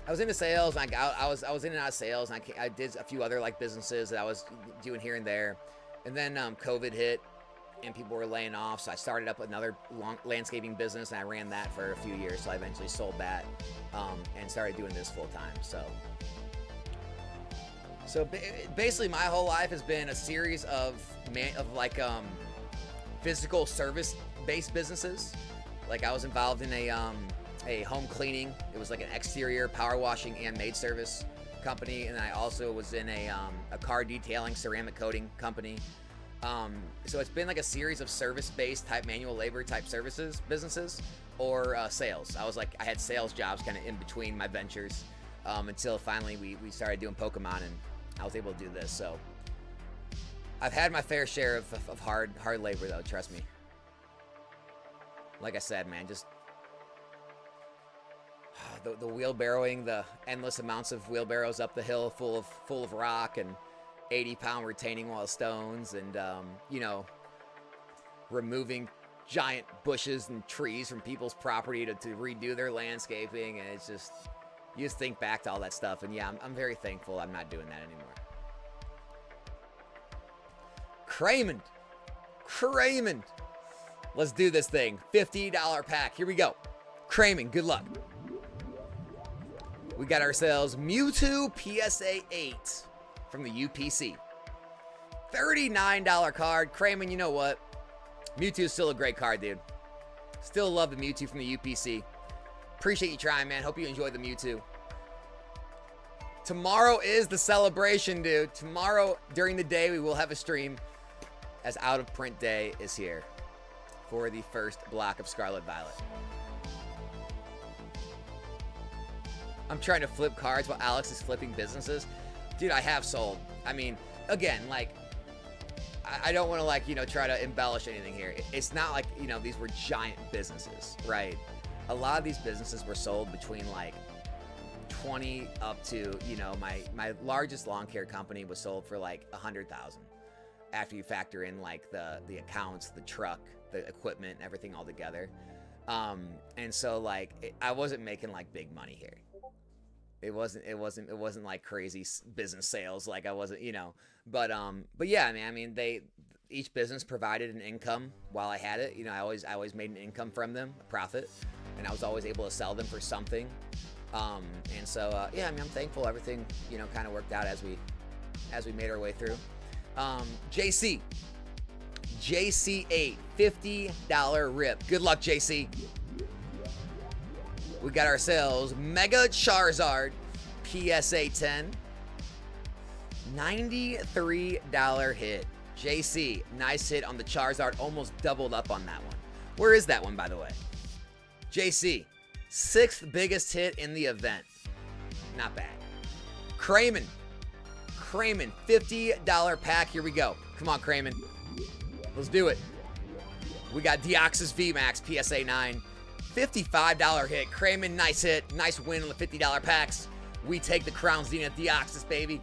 I was into sales. And I was in and out of sales, and I did a few other like businesses that I was doing here and there. And then COVID hit, and people were laying off, so I started up another landscaping business, and I ran that for a few years. So I eventually sold that and started doing this full time. So basically, my whole life has been a series of physical service-based businesses. Like I was involved in a home cleaning. It was like an exterior power washing and maid service company, and I also was in a car detailing ceramic coating company. So it's been like a series of service-based type manual labor type businesses or sales. I had sales jobs kind of in between my ventures until finally we started doing Pokemon, and I was able to do this. So I've had my fair share of hard labor though, trust me. Like I said, man, just the wheelbarrowing, the endless amounts of wheelbarrows up the hill full of rock and 80-pound retaining wall stones, and you know, removing giant bushes and trees from people's property to redo their landscaping. And it's just, you just think back to all that stuff, and yeah, I'm very thankful I'm not doing that anymore. Craymond, let's do this thing. $50 pack, here we go. Craymond, good luck. We got ourselves Mewtwo PSA 8 from the UPC. $39 card. Craymond, you know what? Mewtwo is still a great card, dude. Still love the Mewtwo from the UPC. Appreciate you trying, man. Hope you enjoy the Mewtwo. Tomorrow is the celebration, dude. Tomorrow, during the day, we will have a stream as Out of Print Day is here for the first block of Scarlet Violet. I'm trying to flip cards while Alex is flipping businesses. Dude, I have sold. I mean, again, like, I don't want to, like, you know, try to embellish anything here. It's not like, you know, these were giant businesses, right? A lot of these businesses were sold between, like, 20 up to, you know, my largest lawn care company was sold for, like, 100,000. After you factor in, like, the accounts, the truck, the equipment, everything all together. And so like I wasn't making like big money here. It wasn't like crazy business sales. Like I wasn't, but yeah, I mean, each business provided an income while I had it. I always made an income from them, a profit, and I was always able to sell them for something. And so, yeah, I mean, I'm thankful everything, kind of worked out as we made our way through. JC8, $50 rip. Good luck, JC. We got ourselves Mega Charizard PSA 10. $93 hit. JC, nice hit on the Charizard. Almost doubled up on that one. Where is that one, by the way? JC, 6th biggest hit in the event. Not bad. Crayman, $50 pack. Here we go. Come on, Crayman. Let's do it. We got Deoxys VMAX PSA 9. $55 hit. Crayman, nice hit. Nice win on the $50 packs. We take the Crown Zenith Deoxys, baby.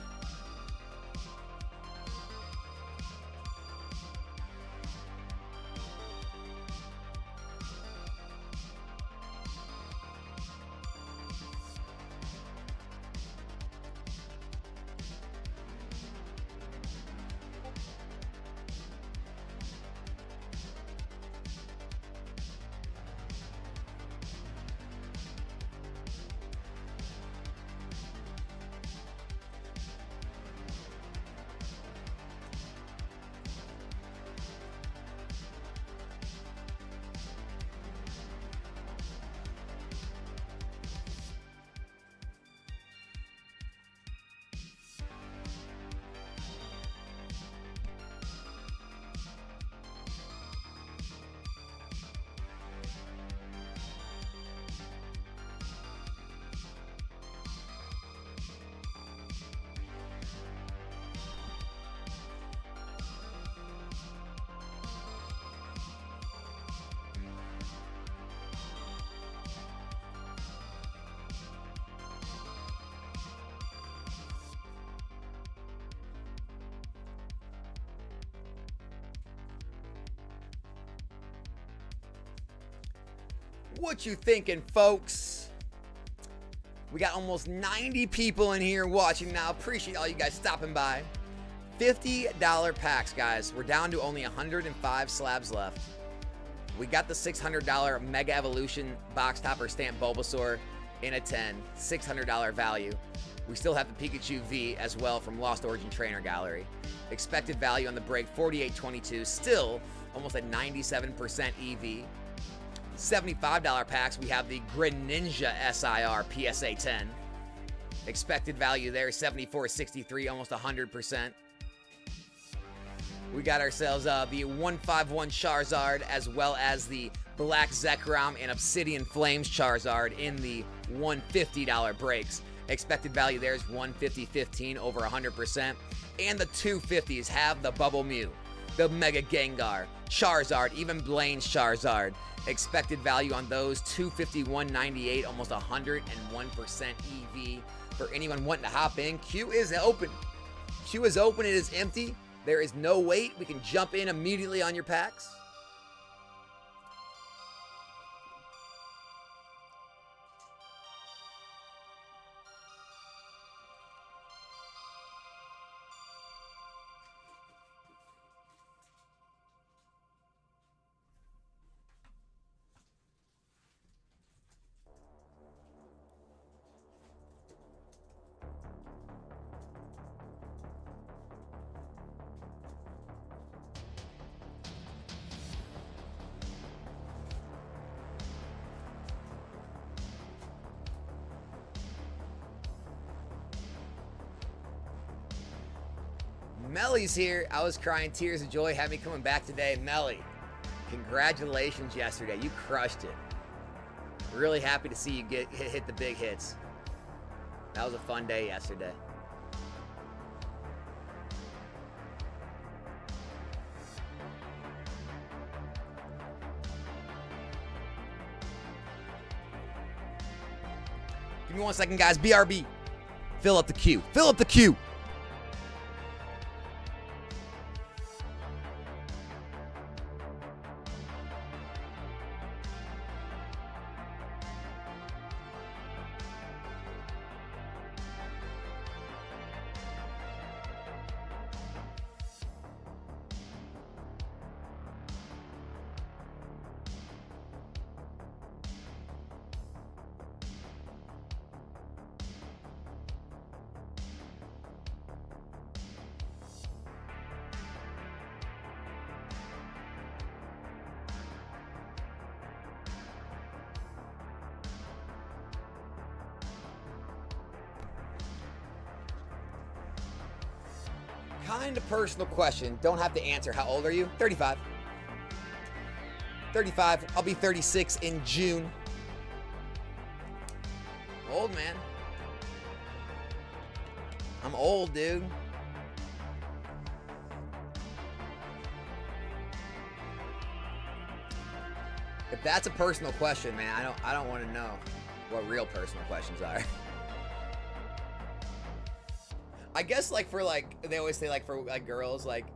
What you thinking, folks? We got almost 90 people in here watching now. Appreciate all you guys stopping by. $50 packs, guys. We're down to only 105 slabs left. We got the $600 Mega Evolution box topper stamp Bulbasaur in a 10. $600 value. We still have the Pikachu V as well from Lost Origin Trainer Gallery. Expected value on the break, 48.22. Still almost a 97% EV. $75 packs, we have the Greninja SIR PSA 10. Expected value there, 74.63, almost 100%. We got ourselves the 151 Charizard as well as the Black Zekrom and Obsidian Flames Charizard in the $150 breaks. Expected value there is 150.15, over 100%. And the 250s have the Bubble Mew, the Mega Gengar, Charizard, even Blaine's Charizard. Expected value on those, 251.98, almost 101% EV. For anyone wanting to hop in, queue is open. Queue is open, it is empty. There is no wait. We can jump in immediately on your packs. Melly's here. I was crying tears of joy having me coming back today. Melly, congratulations yesterday. You crushed it. Really happy to see you hit the big hits. That was a fun day yesterday. Give me 1 second, guys. BRB. Fill up the queue. Fill up the queue. Kind of personal question. Don't have to answer. How old are you? 35. 35. I'll be 36 in June. Old, man. I'm old, dude. If that's a personal question, man, I don't want to know what real personal questions are. I guess like for like they always say like for like girls, like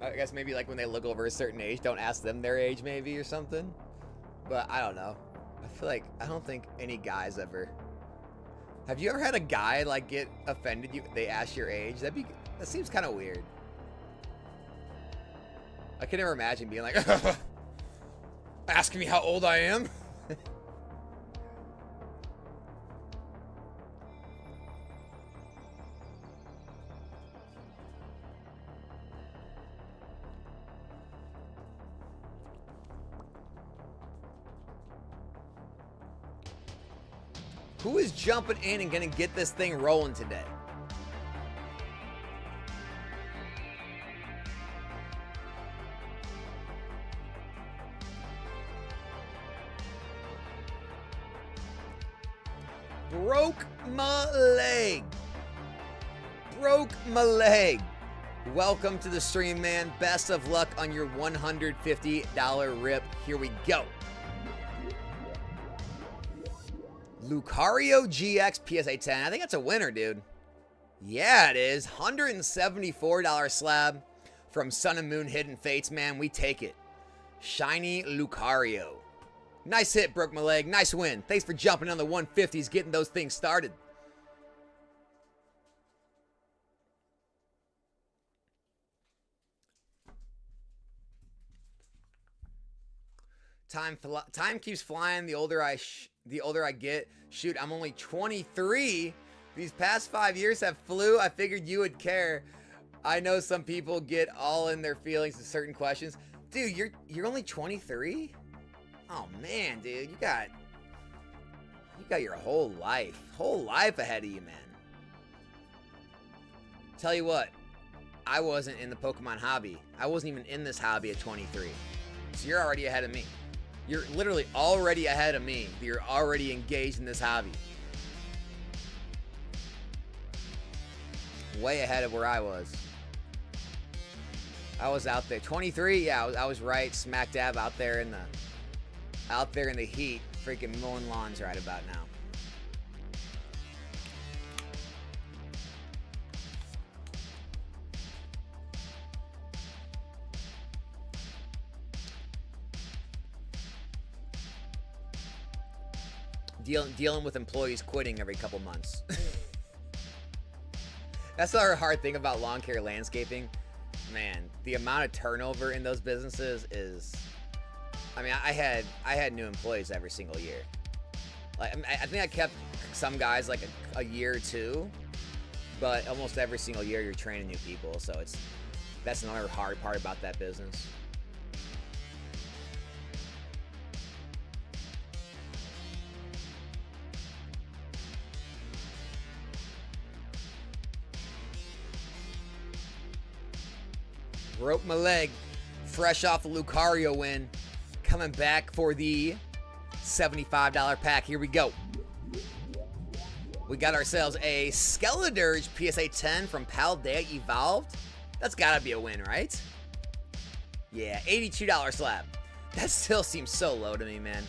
I guess maybe like when they look over a certain age, don't ask them their age maybe or something. But I don't know. I feel like I don't think any guys ever. Have you ever had a guy like get offended they ask your age? That seems kind of weird. I can never imagine being like asking me how old I am. Who is jumping in and gonna get this thing rolling today? Broke my leg. Broke my leg. Welcome to the stream, man. Best of luck on your $150 rip. Here we go. Lucario GX PSA 10. I think that's a winner, dude. Yeah, it is. $174 slab from Sun and Moon Hidden Fates, man. We take it. Shiny Lucario. Nice hit, broke my leg. Nice win. Thanks for jumping on the 150s, getting those things started. Time keeps flying. The older I get. Shoot, I'm only 23. These past 5 years have flew. I figured you would care. I know some people get all in their feelings to certain questions. Dude, you're only 23? Oh man, dude, you got your whole life ahead of you, man. Tell you what, I wasn't in the Pokemon hobby. I wasn't even in this hobby at 23. So you're already ahead of me. You're literally already ahead of me. You're already engaged in this hobby. Way ahead of where I was. I was out there. 23, yeah, I was right smack dab out there in the heat, freaking mowing lawns right about now. Dealing with employees quitting every couple months. That's the hard thing about lawn care landscaping. Man, the amount of turnover in those businesses is... I mean, I had new employees every single year. Like, I think I kept some guys like a year or two, but almost every single year you're training new people. So that's another hard part about that business. Broke my leg, fresh off the Lucario win. Coming back for the $75 pack. Here we go. We got ourselves a Skeledirge PSA 10 from Paldea Evolved. That's gotta be a win, right? Yeah, $82 slab. That still seems so low to me, man.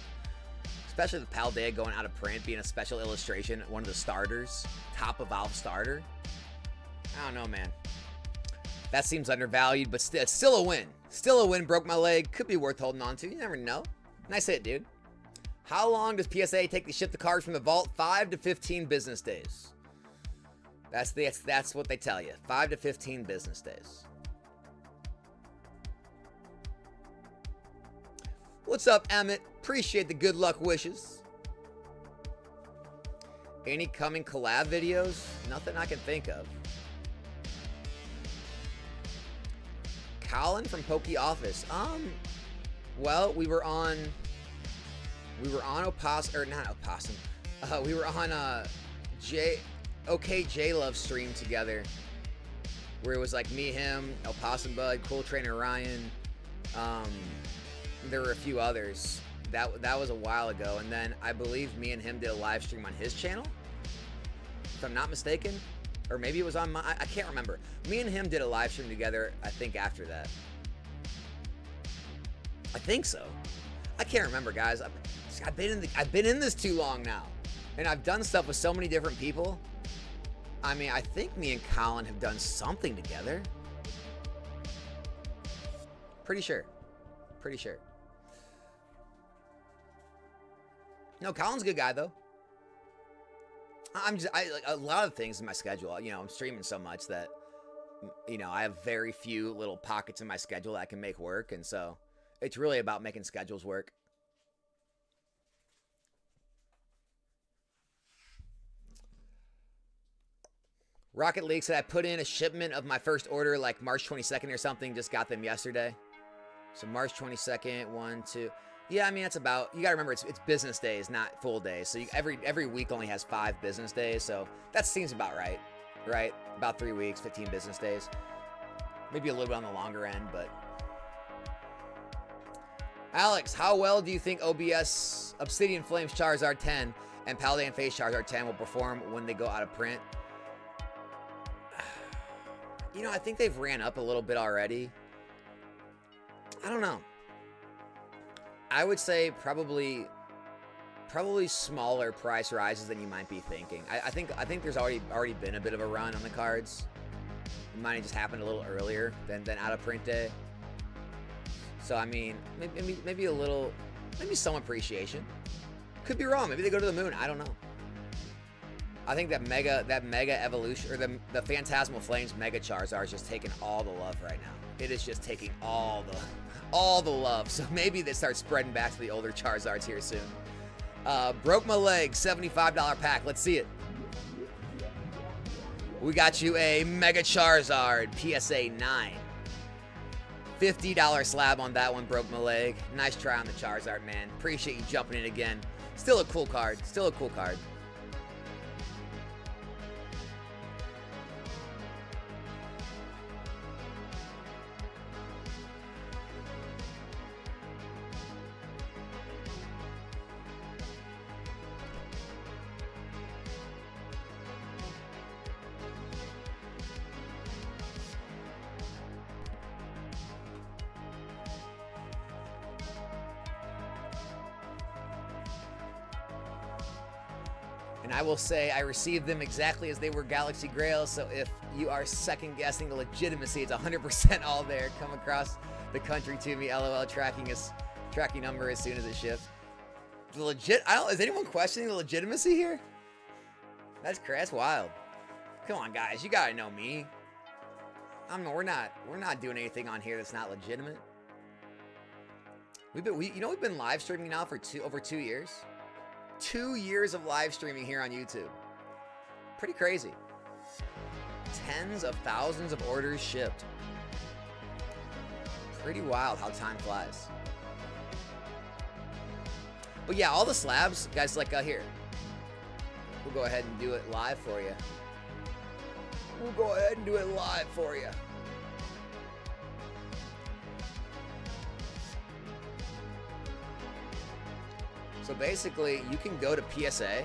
Especially the Paldea going out of print, being a special illustration, one of the starters, top Evolved starter. I don't know, man. That seems undervalued, but it's still a win. Still a win. Broke my leg. Could be worth holding on to. You never know. Nice hit, dude. How long does PSA take to ship the cards from the vault? 5 to 15 business days. That's what they tell you. 5 to 15 business days. What's up, Emmett? Appreciate the good luck wishes. Any coming collab videos? Nothing I can think of. Colin from Poke Office. Well, we were on Opossum, or not Opossum. We were on J Love stream together. where it was like me, him, El Possum Bud, Cool Trainer Ryan. There were a few others. That was a while ago, and then I believe me and him did a live stream on his channel, if I'm not mistaken, or maybe it was on my. I can't remember. Me and him did a live stream together. I think after that. I think so. I can't remember, guys. I've been in this too long now, and I've done stuff with so many different people. I mean, I think me and Colin have done something together. Pretty sure. Pretty sure. No, Colin's a good guy though. I like a lot of things in my schedule. You know, I'm streaming so much that, you know, I have very few little pockets in my schedule that I can make work, and so it's really about making schedules work. Rocket League said I put in a shipment of my first order like March 22nd or something. Just got them yesterday. So March 22nd, 1, 2. Yeah, I mean, that's about, you gotta remember, it's business days, not full days. So every week only has 5 business days. So that seems about right, right? About 3 weeks, 15 business days. Maybe a little bit on the longer end, but. Alex, how well do you think OBS Obsidian Flames Charizard 10 and Paladin Face Charizard 10 will perform when they go out of print? You know, I think they've ran up a little bit already. I don't know. I would say probably smaller price rises than you might be thinking. I think there's already been a bit of a run on the cards. It might have just happened a little earlier than out of print day. So I mean, maybe a little, maybe some appreciation. Could be wrong. Maybe they go to the moon. I don't know. I think that mega evolution, or the Phantasmal Flames Mega Charizard is just taking all the love right now. It is just taking all the love. So maybe they start spreading back to the older Charizards here soon. Broke my leg, $75 pack. Let's see it. We got you a Mega Charizard PSA 9. $50 slab on that one, broke my leg. Nice try on the Charizard, man. Appreciate you jumping in again. Still a cool card. Still a cool card. I will say I received them exactly as they were Galaxy Grails, so if you are second guessing the legitimacy, it's 100% all there. Come across the country to me, LOL, tracking number as soon as it ships. Is anyone questioning the legitimacy here? That's wild. Come on, guys, you gotta know me. We're not doing anything on here that's not legitimate. We've been live streaming now for over 2 years. 2 years of live streaming here on YouTube. Pretty crazy. Tens of thousands of orders shipped. Pretty wild how time flies. But yeah, all the slabs, guys, like here. We'll go ahead and do it live for you. So basically, you can go to PSA,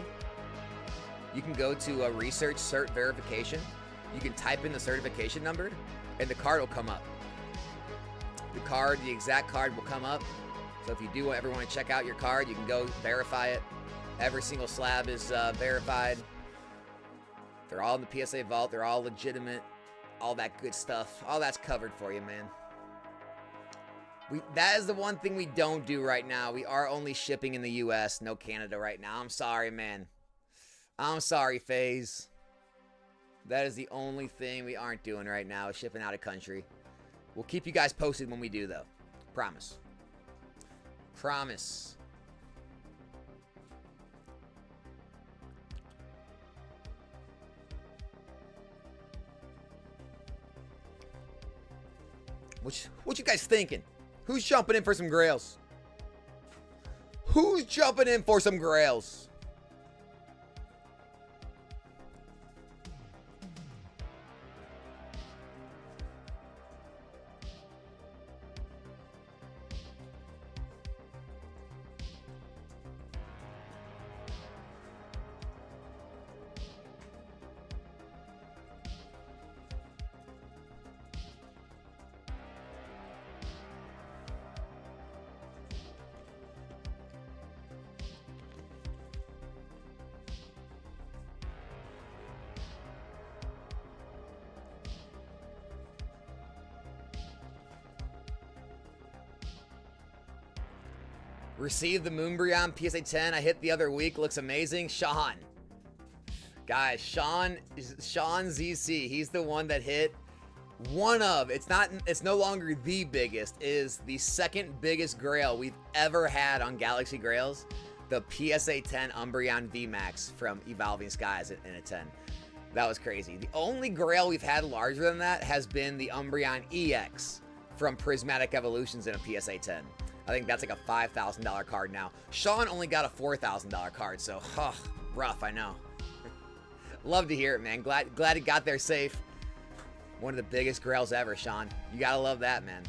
you can go to a research cert verification, you can type in the certification number, and the card will come up. The exact card will come up. So if you do ever want to check out your card, you can go verify it. Every single slab is verified. They're all in the PSA vault, they're all legitimate, all that good stuff. All that's covered for you, man. That is the one thing we don't do right now. We are only shipping in the US, no Canada right now. I'm sorry, man. I'm sorry, FaZe. That is the only thing we aren't doing right now, is shipping out of country. We'll keep you guys posted when we do, though. Promise. Promise. What you guys thinking? Who's jumping in for some Grails? Who's jumping in for some Grails? Received the Moonbreon PSA 10 I hit the other week. Looks amazing. Sean. Guys, Sean ZC. He's the one that hit one of, it's no longer the biggest, is the second biggest grail we've ever had on Galaxy Grails. The PSA 10 Umbreon VMAX from Evolving Skies in a 10. That was crazy. The only grail we've had larger than that has been the Umbreon EX from Prismatic Evolutions in a PSA 10. I think that's like a $5,000 card now. Sean only got a $4,000 card, so rough, I know. Love to hear it, man. Glad it got there safe. One of the biggest grails ever, Sean. You gotta love that, man.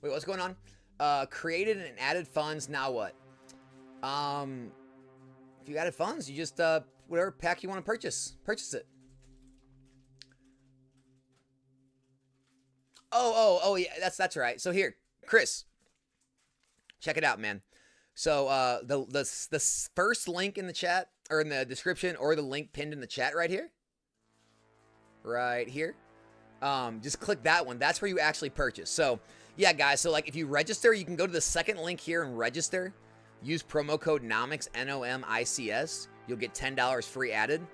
Wait, what's going on? Created and added funds. Now what? If you added funds, you just whatever pack you want to purchase it. Oh yeah, that's right. So here, Chris, check it out, man. So the first link in the chat or in the description, or the link pinned in the chat right here. Just click that one. That's where you actually purchase. So yeah, guys, so like if you register, you can go to the second link here and register. Use promo code NOMICS, NOMICS. You'll get $10 free added.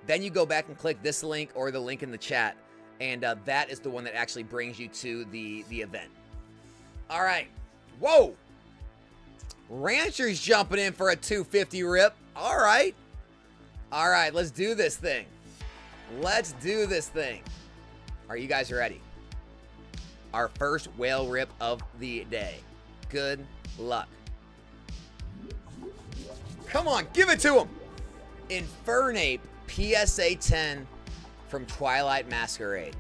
Then you go back and click this link or the link in the chat, and that is the one that actually brings you to the event. All right. Whoa. Rancher's jumping in for a 250 rip. All right. All right, let's do this thing. Let's do this thing. Are you guys ready? Our first whale rip of the day. Good luck. Come on, give it to him. Infernape PSA 10 from Twilight Masquerade.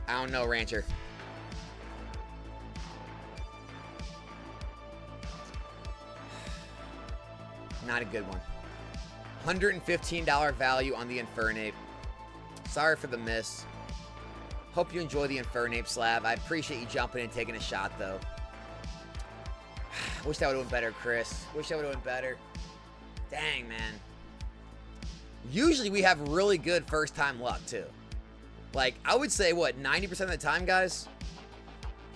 I don't know, Rancher. Not a good one. $115 value on the Infernape. Sorry for the miss. Hope you enjoy the Infernape slab. I appreciate you jumping and taking a shot, though. Wish that would have went better, Chris. Wish that would have went better. Dang, man. Usually we have really good first-time luck, too. Like, I would say, what, 90% of the time, guys?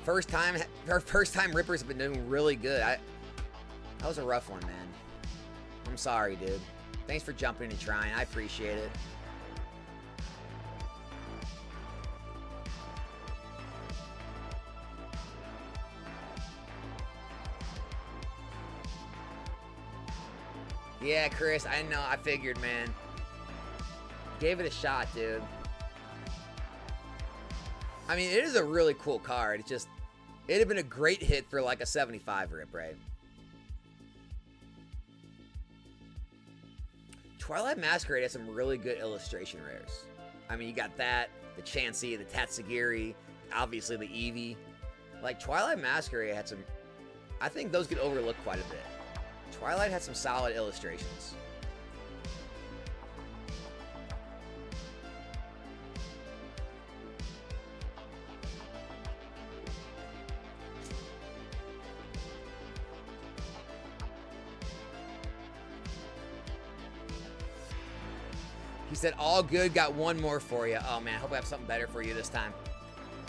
First-time rippers have been doing really good. That was a rough one, man. I'm sorry, dude. Thanks for jumping and trying. I appreciate it. Yeah, Chris, I know. I figured, man. Gave it a shot, dude. I mean, it is a really cool card. It's just, it'd have been a great hit for like a 75 rip, right? Twilight Masquerade has some really good illustration rares. I mean, you got that, the Chansey, the Tatsugiri, obviously the Eevee. Like, Twilight Masquerade had some, I think those get overlooked quite a bit. Twilight had some solid illustrations. He said, all good, got one more for you. Oh, man, I hope I have something better for you this time.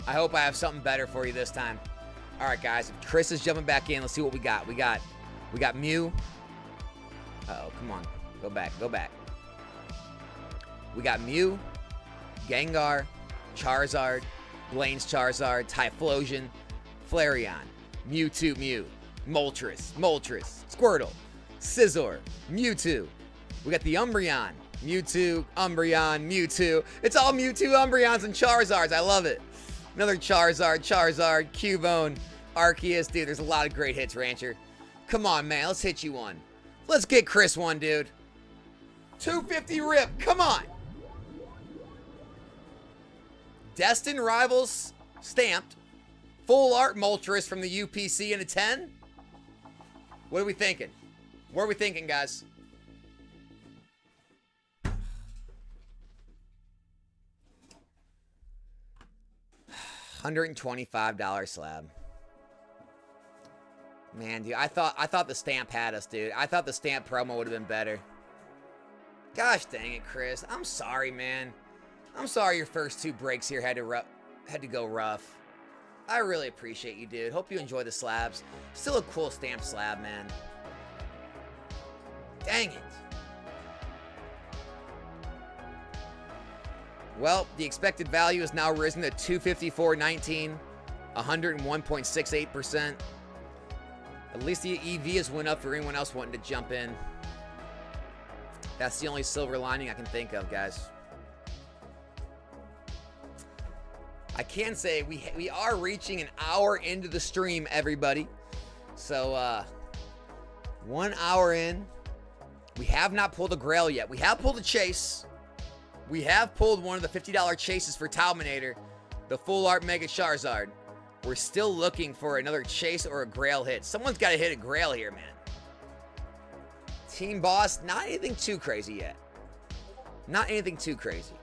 I hope I have something better for you this time. All right, guys, if Chris is jumping back in, let's see what we got. We got Mew. Uh-oh, come on. Go back. We got Mew, Gengar, Charizard, Blaine's Charizard, Typhlosion, Flareon, Mewtwo Mew, Moltres, Squirtle, Scizor, Mewtwo. We got the Umbreon, Mewtwo, Umbreon, Mewtwo. It's all Mewtwo, Umbreons, and Charizards. I love it. Another Charizard, Cubone, Arceus. Dude, there's a lot of great hits, Rancher. Come on, man. Let's hit you one. Let's get Chris one, dude. 250 rip. Come on. Destined Rivals stamped. Full art Moltres from the UPC in a 10. What are we thinking? What are we thinking, guys? $125 slab. Man, dude, I thought the stamp had us, dude. I thought the stamp promo would have been better. Gosh dang it, Chris. I'm sorry, man. I'm sorry your first two breaks here had to go rough. I really appreciate you, dude. Hope you enjoy the slabs. Still a cool stamp slab, man. Dang it. Well, the expected value has now risen to 254.19, 101.68%. At least the EV has went up for anyone else wanting to jump in. That's the only silver lining I can think of, guys. I can say we are reaching an hour into the stream, everybody. So, 1 hour in. We have not pulled a Grail yet. We have pulled a chase. We have pulled one of the $50 chases for Talminator, the Full Art Mega Charizard. We're still looking for another chase or a Grail hit. Someone's got to hit a Grail here, man. Team Boss, not anything too crazy yet. Not anything too crazy.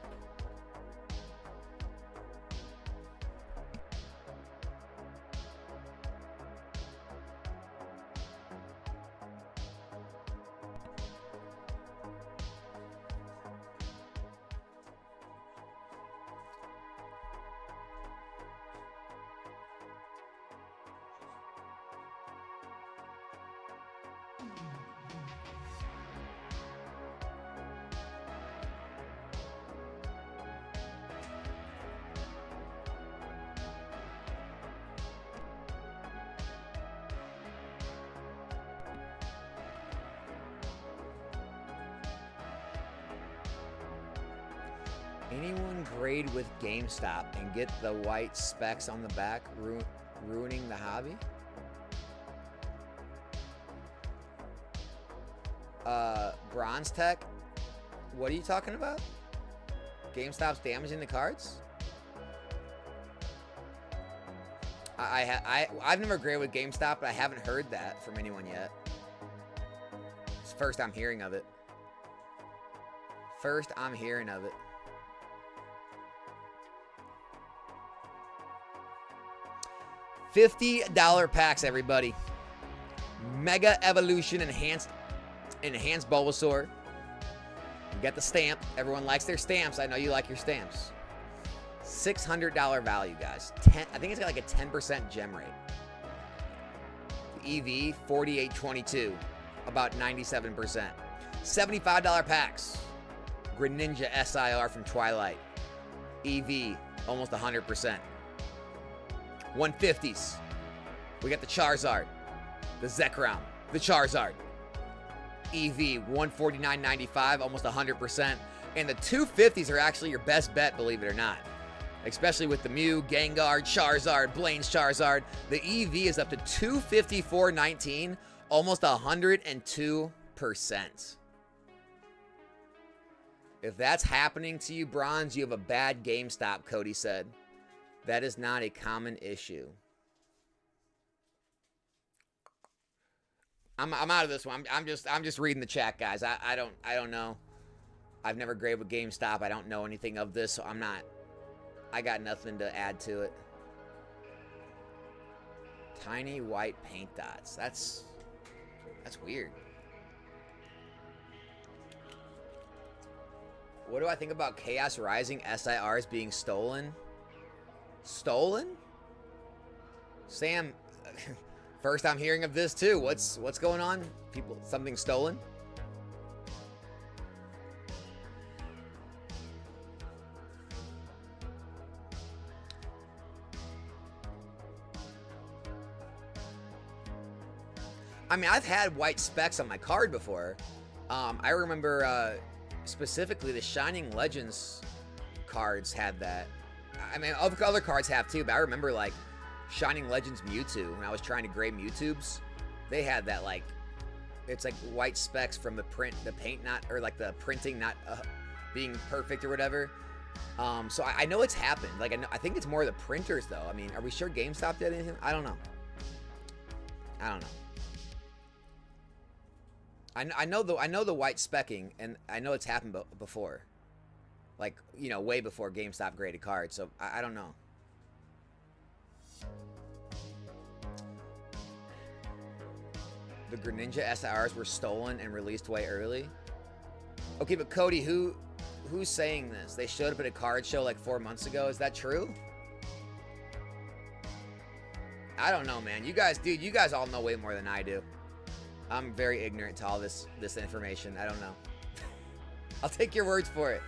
Anyone grade with GameStop and get the white specs on the back, ruining the hobby? Bronze Tech? What are you talking about? GameStop's damaging the cards? I've never graded with GameStop, but I haven't heard that from anyone yet. It's the first I'm hearing of it. First I'm hearing of it. $50 packs, everybody. Mega Evolution Enhanced Bulbasaur. You got the stamp. Everyone likes their stamps. I know you like your stamps. $600 value, guys. I think it's got like a 10% gem rate. The EV, 4822. About 97%. $75 packs. Greninja SIR from Twilight. EV, almost 100%. 150s. We got the Charizard, the Zekrom, the Charizard. EV, 149.95, almost 100%. And the 250s are actually your best bet, believe it or not. Especially with the Mew, Gengar, Charizard, Blaine's Charizard. The EV is up to 254.19, almost 102%. If that's happening to you, Bronze, you have a bad GameStop, Cody said. That is not a common issue. I'm out of this one. I'm just reading the chat, guys. I don't know. I've never graded with GameStop. I don't know anything of this, so I got nothing to add to it. Tiny white paint dots. That's weird. What do I think about Chaos Rising SIRs being stolen? Stolen? Sam, first I'm hearing of this too. What's going on? Something stolen? I mean, I've had white specks on my card before. I remember specifically the Shining Legends cards had that. I mean, other cards have too, but I remember like Shining Legends Mewtwo when I was trying to grade Mewtubes. They had that like, it's like white specks from the paint not, or like the printing not being perfect or whatever. So I know it's happened. Like I think it's more the printers though. I mean, are we sure GameStop did anything? I don't know. I know the white specking, and I know it's happened before. Like, you know, way before GameStop graded cards. So I don't know. The Greninja SRs were stolen and released way early. Okay, but Cody, who's saying this? They showed up at a card show like 4 months ago. Is that true? I don't know, man. You guys all know way more than I do. I'm very ignorant to all this information. I don't know. I'll take your words for it.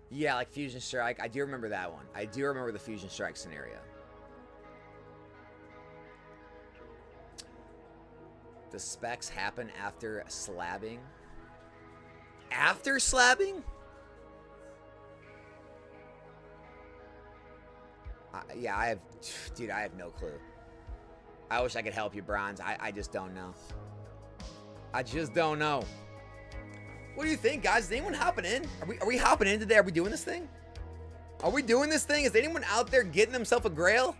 Yeah, like Fusion Strike. I do remember that one. I do remember the Fusion Strike scenario. The specs happen after slabbing. After slabbing? Yeah, I have no clue. I wish I could help you, Bronze. I just don't know. I just don't know. What do you think, guys? Is anyone hopping in? Are we hopping in today? Are we doing this thing? Are we doing this thing? Is anyone out there getting themselves a Grail?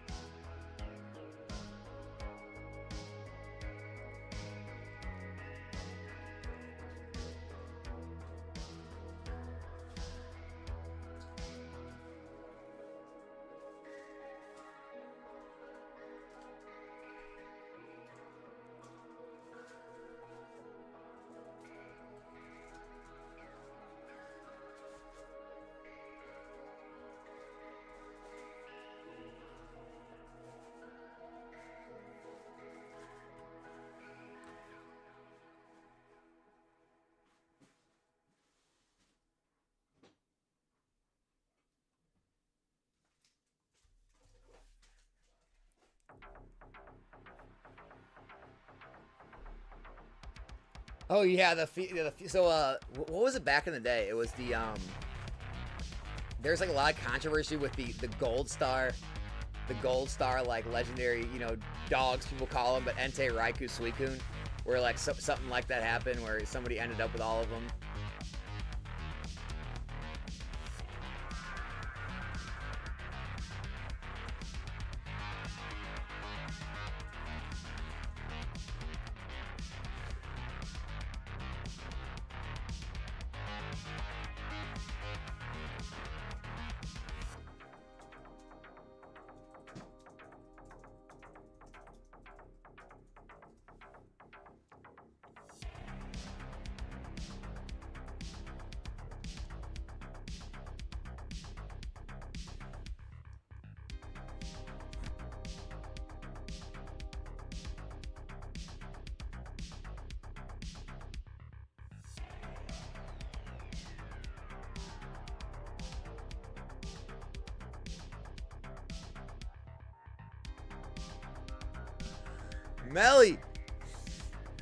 Oh yeah, so what was it back in the day? It was the there's like a lot of controversy with the gold star like legendary, you know, dogs people call them, but Entei, Raikou, Suicune, where like something like that happened where somebody ended up with all of them.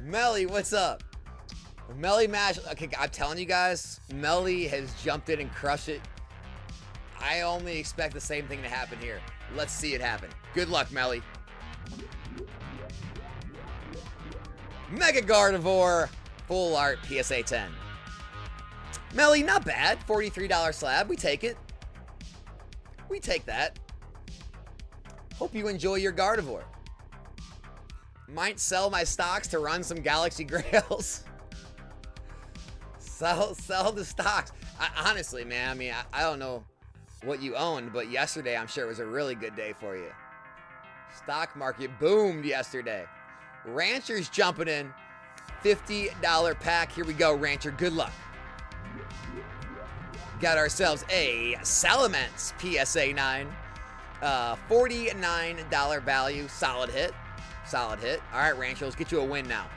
Melly, what's up? Melly Mash. Okay, I'm telling you guys, Melly has jumped in and crushed it. I only expect the same thing to happen here. Let's see it happen. Good luck, Melly. Mega Gardevoir, full art, PSA 10. Melly, not bad. $43 slab. We take it. We take that. Hope you enjoy your Gardevoir. Might sell my stocks to run some Galaxy Grails. Sell the stocks. Honestly, man, I mean, I don't know what you owned, but yesterday I'm sure it was a really good day for you. Stock market boomed yesterday. Rancher's jumping in. $50 pack. Here we go, Rancher. Good luck. Got ourselves a Salamence PSA 9. $49 value. Solid hit. Solid hit. All right, Rancher, let's get you a win now.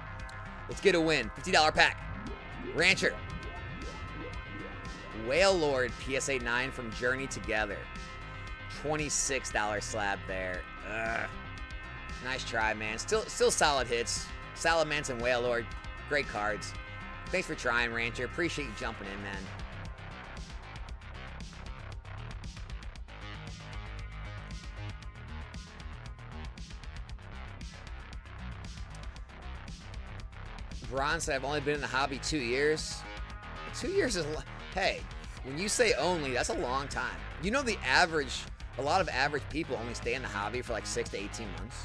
Let's get a win. $50 pack. Rancher. Whale Lord PSA 9 from Journey Together. $26 slab there. Ugh. Nice try, man. Still solid hits. Salamence and Whale Lord. Great cards. Thanks for trying, Rancher. Appreciate you jumping in, man. Ron said, I've only been in the hobby 2 years. 2 years is, hey, when you say only, that's a long time. You know the average, a lot of average people only stay in the hobby for like 6 to 18 months.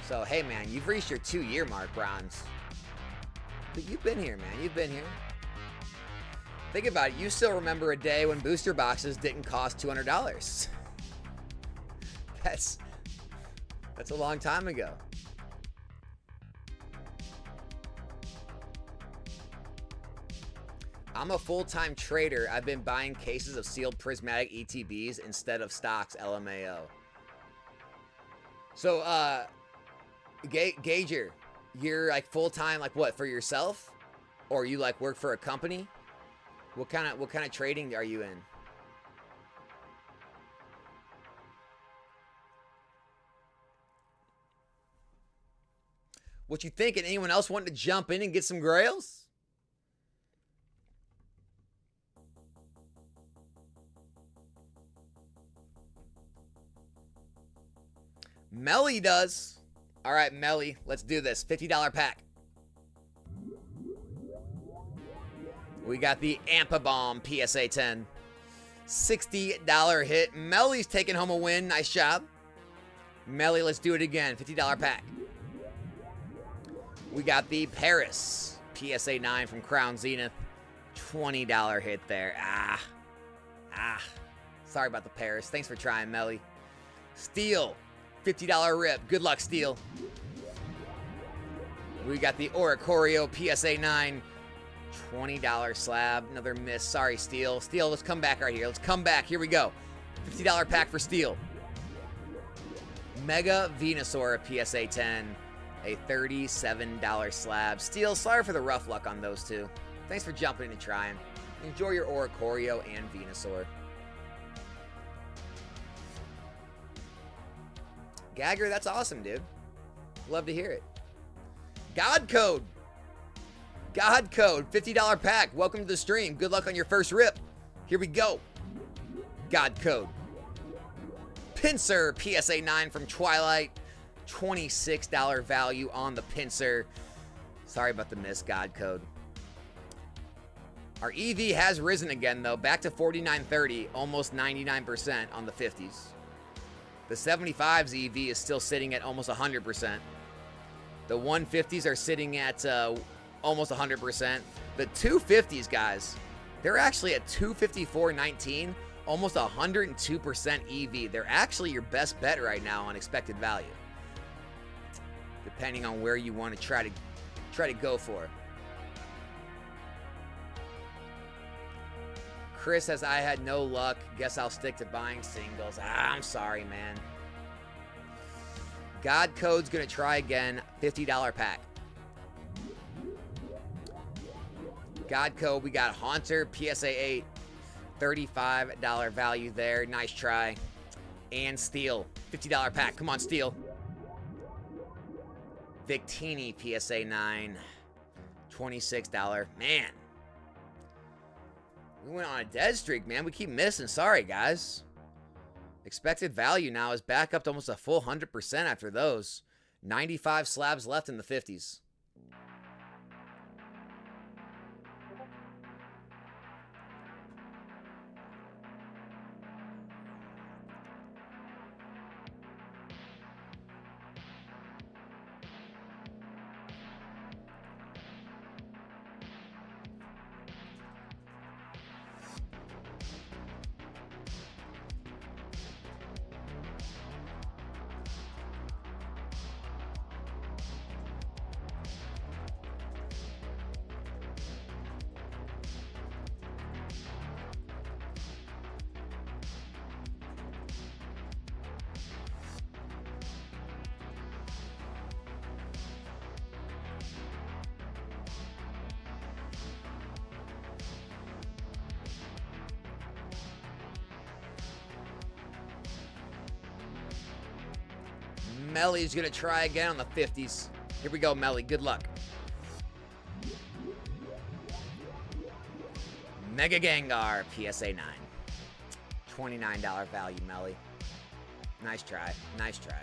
So, hey, man, you've reached your 2-year mark, Bronze. But you've been here, man. You've been here. Think about it. You still remember a day when booster boxes didn't cost $200. That's a long time ago. I'm a full-time trader. I've been buying cases of sealed prismatic ETBs instead of stocks, LMAO. So, Gager, you're like full-time, like what, for yourself? Or you like work for a company? What kind of trading are you in? What you thinking? Anyone else wanting to jump in and get some grails? Melly does. All right, Melly, let's do this. $50 pack. We got the Ampabomb PSA 10. $60 hit. Melly's taking home a win. Nice job. Melly, let's do it again. $50 pack. We got the Paris PSA 9 from Crown Zenith. $20 hit there. Sorry about the Paris. Thanks for trying, Melly. Steel. $50 rip. Good luck, Steel. We got the Oricorio PSA 9. $20 slab. Another miss. Sorry, Steel. Steel, let's come back right here. Let's come back. Here we go. $50 pack for Steel. Mega Venusaur PSA 10. A $37 slab. Steel, sorry for the rough luck on those two. Thanks for jumping in and trying. Enjoy your Oricorio and Venusaur. Gagger, that's awesome, dude. Love to hear it. God Code. God Code, $50 pack. Welcome to the stream. Good luck on your first rip. Here we go. God Code. Pinsir PSA 9 from Twilight. $26 value on the Pinsir. Sorry about the miss, God Code. Our EV has risen again, though. Back to 49.30, almost 99% on the 50s. The 75's EV is still sitting at almost 100%. The 150s are sitting at almost 100%. The 250s, guys, they're actually at 254.19, almost 102% EV. They're actually your best bet right now on expected value, depending on where you want to try to go for. Chris says, I had no luck. Guess I'll stick to buying singles. I'm sorry, man. God Code's going to try again. $50 pack. God Code, we got Haunter, PSA 8. $35 value there. Nice try. And Steel. $50 pack. Come on, Steel. Victini, PSA 9. $26. Man. We went on a dead streak, man. We keep missing. Sorry, guys. Expected value now is back up to almost a full 100% after those. 95 slabs left in the 50s. Melly's going to try again on the 50s. Here we go, Melly. Good luck. Mega Gengar, PSA 9. $29 value, Melly. Nice try. Nice try.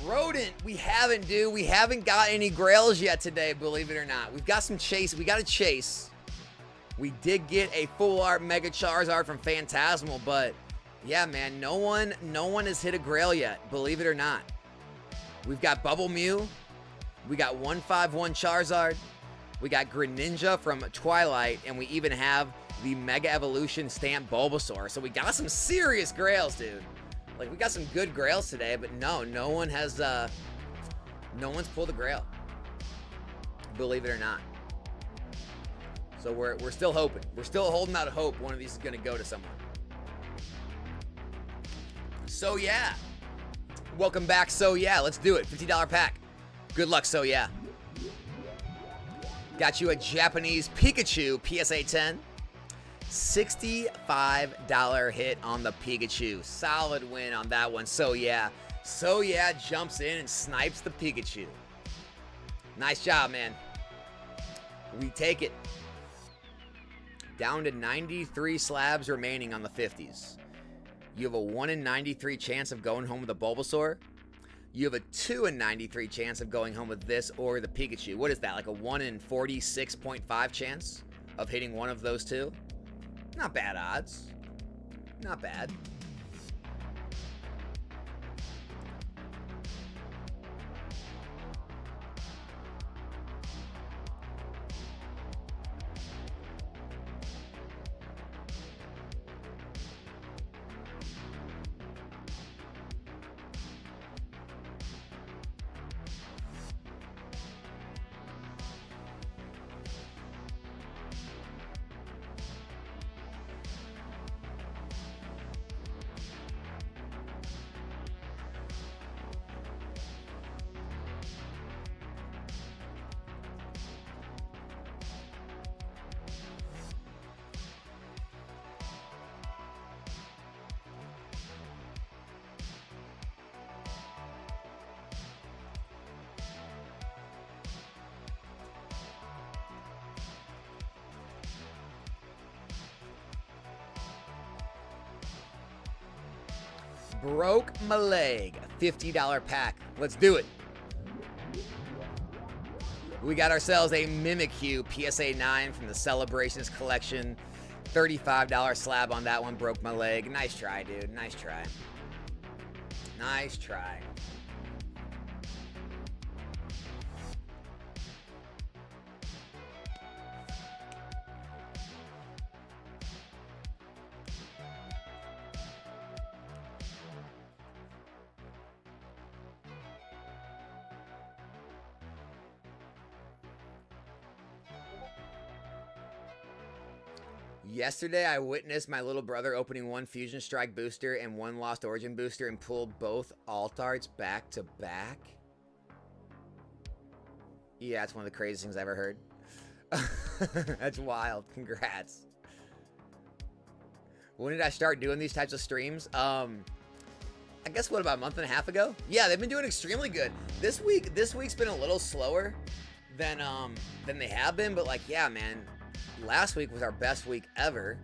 Rodent, we haven't got any Grails yet today, believe it or not. We've got some chase. We got a chase. We did get a full art Mega Charizard from Phantasmal, but yeah, man, no one has hit a Grail yet, believe it or not. We've got Bubble Mew. We got 151 Charizard. We got Greninja from Twilight, and we even have the Mega Evolution Stamp Bulbasaur. So we got some serious Grails, dude. Like, we got some good Grails today, but no one has, no one's pulled a Grail. Believe it or not. So we're still hoping. We're still holding out hope one of these is going to go to someone. So, yeah. Welcome back, So Yeah. Let's do it. $50 pack. Good luck, So Yeah. Got you a Japanese Pikachu, PSA 10. $65 hit on the Pikachu. Solid win on that one. So yeah. So yeah jumps in and snipes the Pikachu. Nice job, man. We take it. Down to 93 slabs remaining on the 50s. You have a 1 in 93 chance of going home with a Bulbasaur. You have a 2 in 93 chance of going home with this or the Pikachu. What is that? Like a 1 in 46.5 chance of hitting one of those two? Not bad odds. Not bad. Broke my leg. $50 pack. Let's do it. We got ourselves a MEW PSA 9 from the Celebrations collection. $35 slab on that one. Broke my leg. Nice try, dude. Nice try. Nice try. Yesterday, I witnessed my little brother opening one Fusion Strike booster and one Lost Origin booster and pulled both alt arts back to back. Yeah, it's one of the craziest things I've ever heard. That's wild. Congrats. When did I start doing these types of streams? I guess what, about a month and a half ago? Yeah, they've been doing extremely good. This week's been a little slower than they have been, but like, yeah, man. Last week was our best week ever,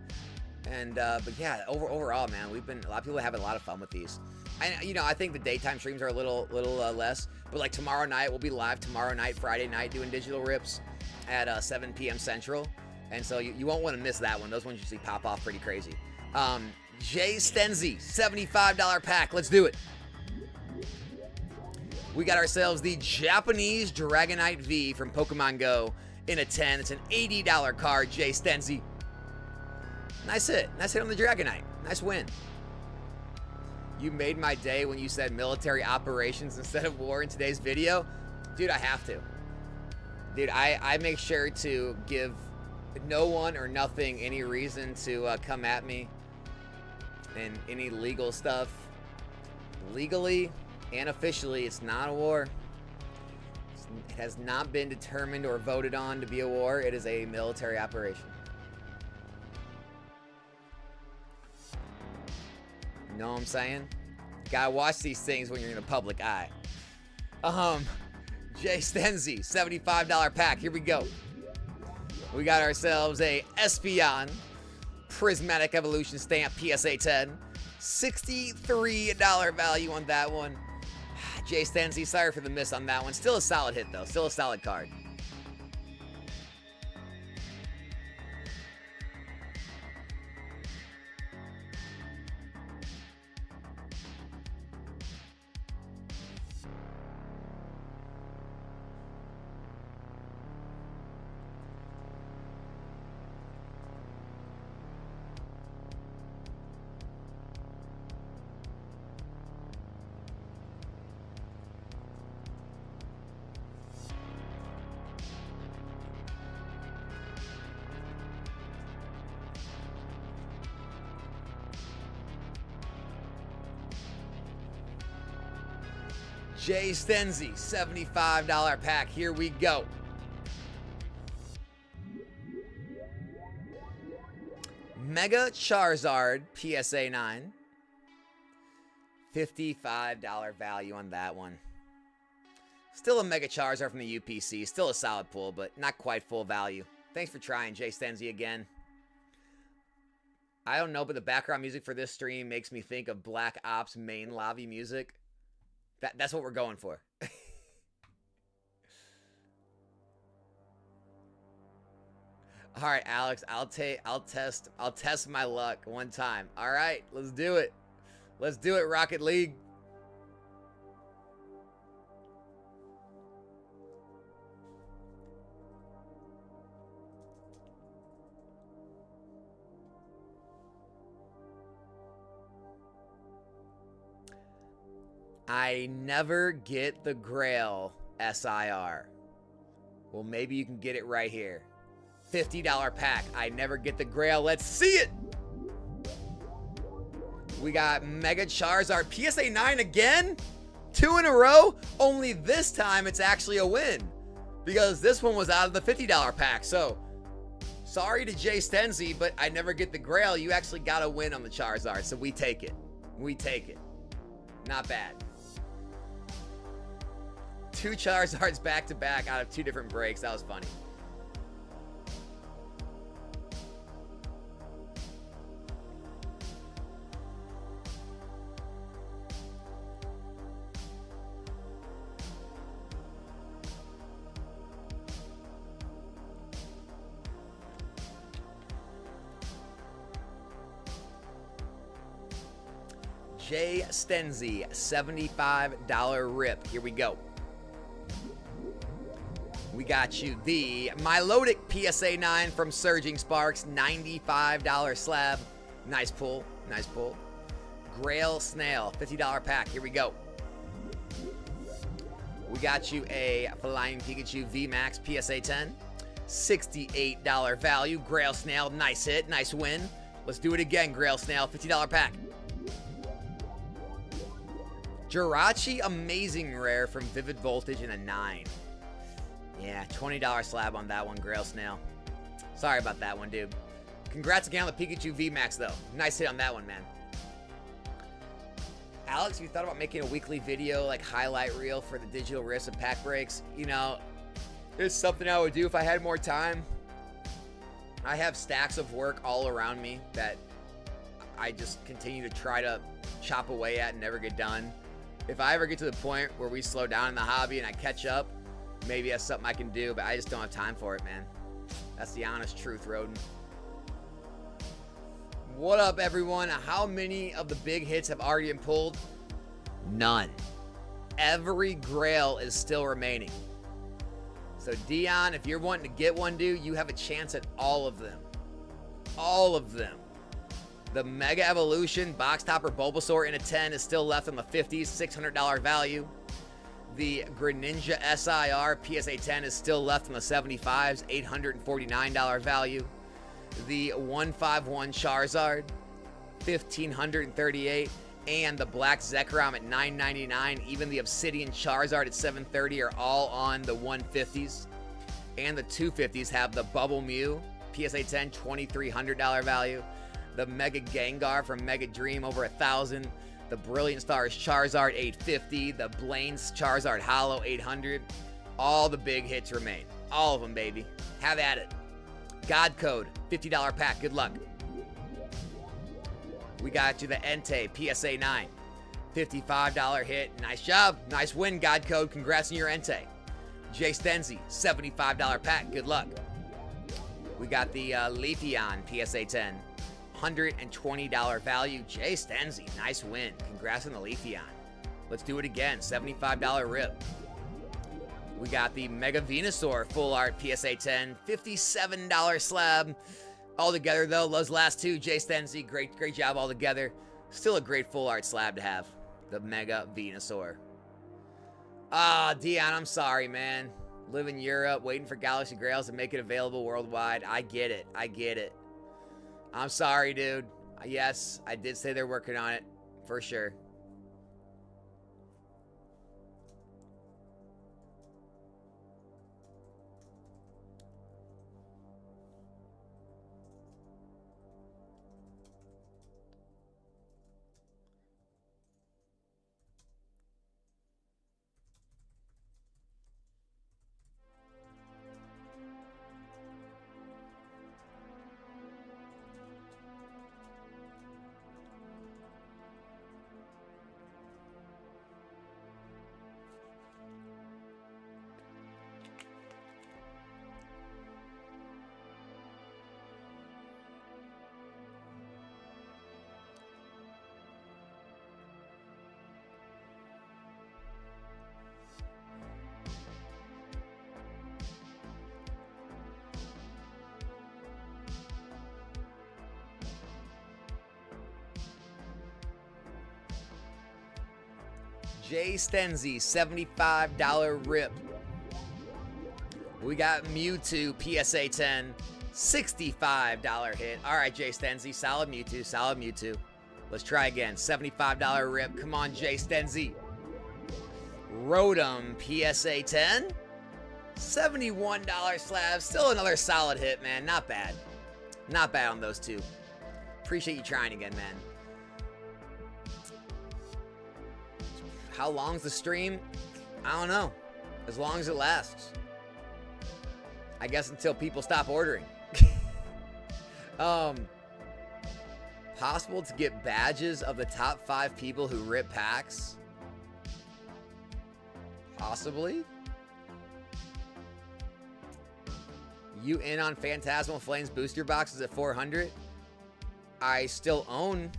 and but yeah, overall, man, a lot of people are having a lot of fun with these. I think the daytime streams are a little less, but like tomorrow night we'll be live tomorrow night, Friday night, doing digital rips at 7 p.m. Central, and so you won't want to miss that one. Those ones usually pop off pretty crazy. Jay Stenzi, $75 pack. Let's do it. We got ourselves the Japanese Dragonite V from Pokemon Go. In a 10, it's an $80 card, Jay Stenzi. Nice hit. Nice hit on the Dragonite. Nice win. You made my day when you said military operations instead of war in today's video. Dude, I have to. Dude, I make sure to give no one or nothing any reason to come at me and any legal stuff. Legally and officially, it's not a war. It has not been determined or voted on to be a war. It is a military operation. You know what I'm saying? Gotta watch these things when you're in a public eye. Jay Stenzi, $75 pack. Here we go. We got ourselves a Espeon Prismatic Evolution stamp PSA 10. $63 value on that one. Jay Stenzi, sorry for the miss on that one. Still a solid hit, though. Still a solid card. Jay Stenzi, $75 pack. Here we go. Mega Charizard PSA 9. $55 value on that one. Still a Mega Charizard from the UPC. Still a solid pull, but not quite full value. Thanks for trying, Jay Stenzi, again. I don't know, but the background music for this stream makes me think of Black Ops main lobby music. That's what we're going for. All right, Alex, I'll test my luck one time. All right, let's do it. Let's do it, Rocket League. I never get the Grail SIR. Well, maybe you can get it right here. $50 pack. I never get the Grail. Let's see it. We got Mega Charizard PSA 9 again. 2 in a row. Only this time it's actually a win, because this one was out of the $50 pack. So, sorry to Jay Stenzi, but I never get the Grail. You actually got a win on the Charizard, so we take it. We take it. Not bad. 2 Charizards back to back out of 2 different breaks. That was funny. Jay Stenzi, $75 rip. Here we go. We got you the Milotic PSA 9 from Surging Sparks, $95 slab. Nice pull, nice pull. Grail Snail, $50 pack. Here we go. We got you a Flying Pikachu VMAX PSA 10, $68 value. Grail Snail, nice hit, nice win. Let's do it again, Grail Snail, $50 pack. Jirachi Amazing Rare from Vivid Voltage in a 9. Yeah, $20 slab on that one, Grail Snail. Sorry about that one, dude. Congrats again on the Pikachu VMAX, though. Nice hit on that one, man. Alex, you thought about making a weekly video, like highlight reel for the digital riffs and pack breaks? You know, it's something I would do if I had more time. I have stacks of work all around me that I just continue to try to chop away at and never get done. If I ever get to the point where we slow down in the hobby and I catch up, maybe that's something I can do, but I just don't have time for it, man. That's the honest truth, Rodin. What up, everyone? How many of the big hits have already been pulled? None. Every Grail is still remaining. So, Dion, if you're wanting to get one, dude, you have a chance at all of them. All of them. The Mega Evolution Box Topper Bulbasaur in a 10 is still left in the 50s, $600 value. The Greninja SIR PSA 10 is still left in the 75s, $849 value. The 151 Charizard, $1,538. And the Black Zekrom at $999. Even the Obsidian Charizard at $730 are all on the 150s. And the 250s have the Bubble Mew PSA 10, $2,300 value. The Mega Gengar from Mega Dream over 1,000. The Brilliant Stars Charizard 850. The Blaine's Charizard Hollow 800. All the big hits remain. All of them, baby. Have at it. God Code, $50 pack. Good luck. We got you the Entei PSA 9. $55 hit. Nice job. Nice win, God Code. Congrats on your Entei. Jay Stenzi, $75 pack. Good luck. We got the Leafeon PSA 10. $120 value. Jay Stenzi, nice win. Congrats on the Leafeon. Let's do it again. $75 rip. We got the Mega Venusaur Full Art PSA 10. $57 slab. All together, though, those last two, Jay Stenzi, great job all together. Still a great full art slab to have. The Mega Venusaur. Dion, I'm sorry, man. Live in Europe, waiting for Galaxy Grails to make it available worldwide. I get it. I'm sorry, dude. Yes, I did say they're working on it, for sure. Jay Stenzi, $75 rip. We got Mewtwo, PSA 10, $65 hit. All right, Jay Stenzi, solid Mewtwo. Let's try again, $75 rip. Come on, Jay Stenzi. Rotom, PSA 10, $71 slab. Still another solid hit, man. Not bad. Not bad on those two. Appreciate you trying again, man. How long's the stream? I don't know. As long as it lasts. I guess until people stop ordering. Possible to get badges of the top 5 people who rip packs? Possibly. You in on Phantasmal Flames booster boxes at 400? I still own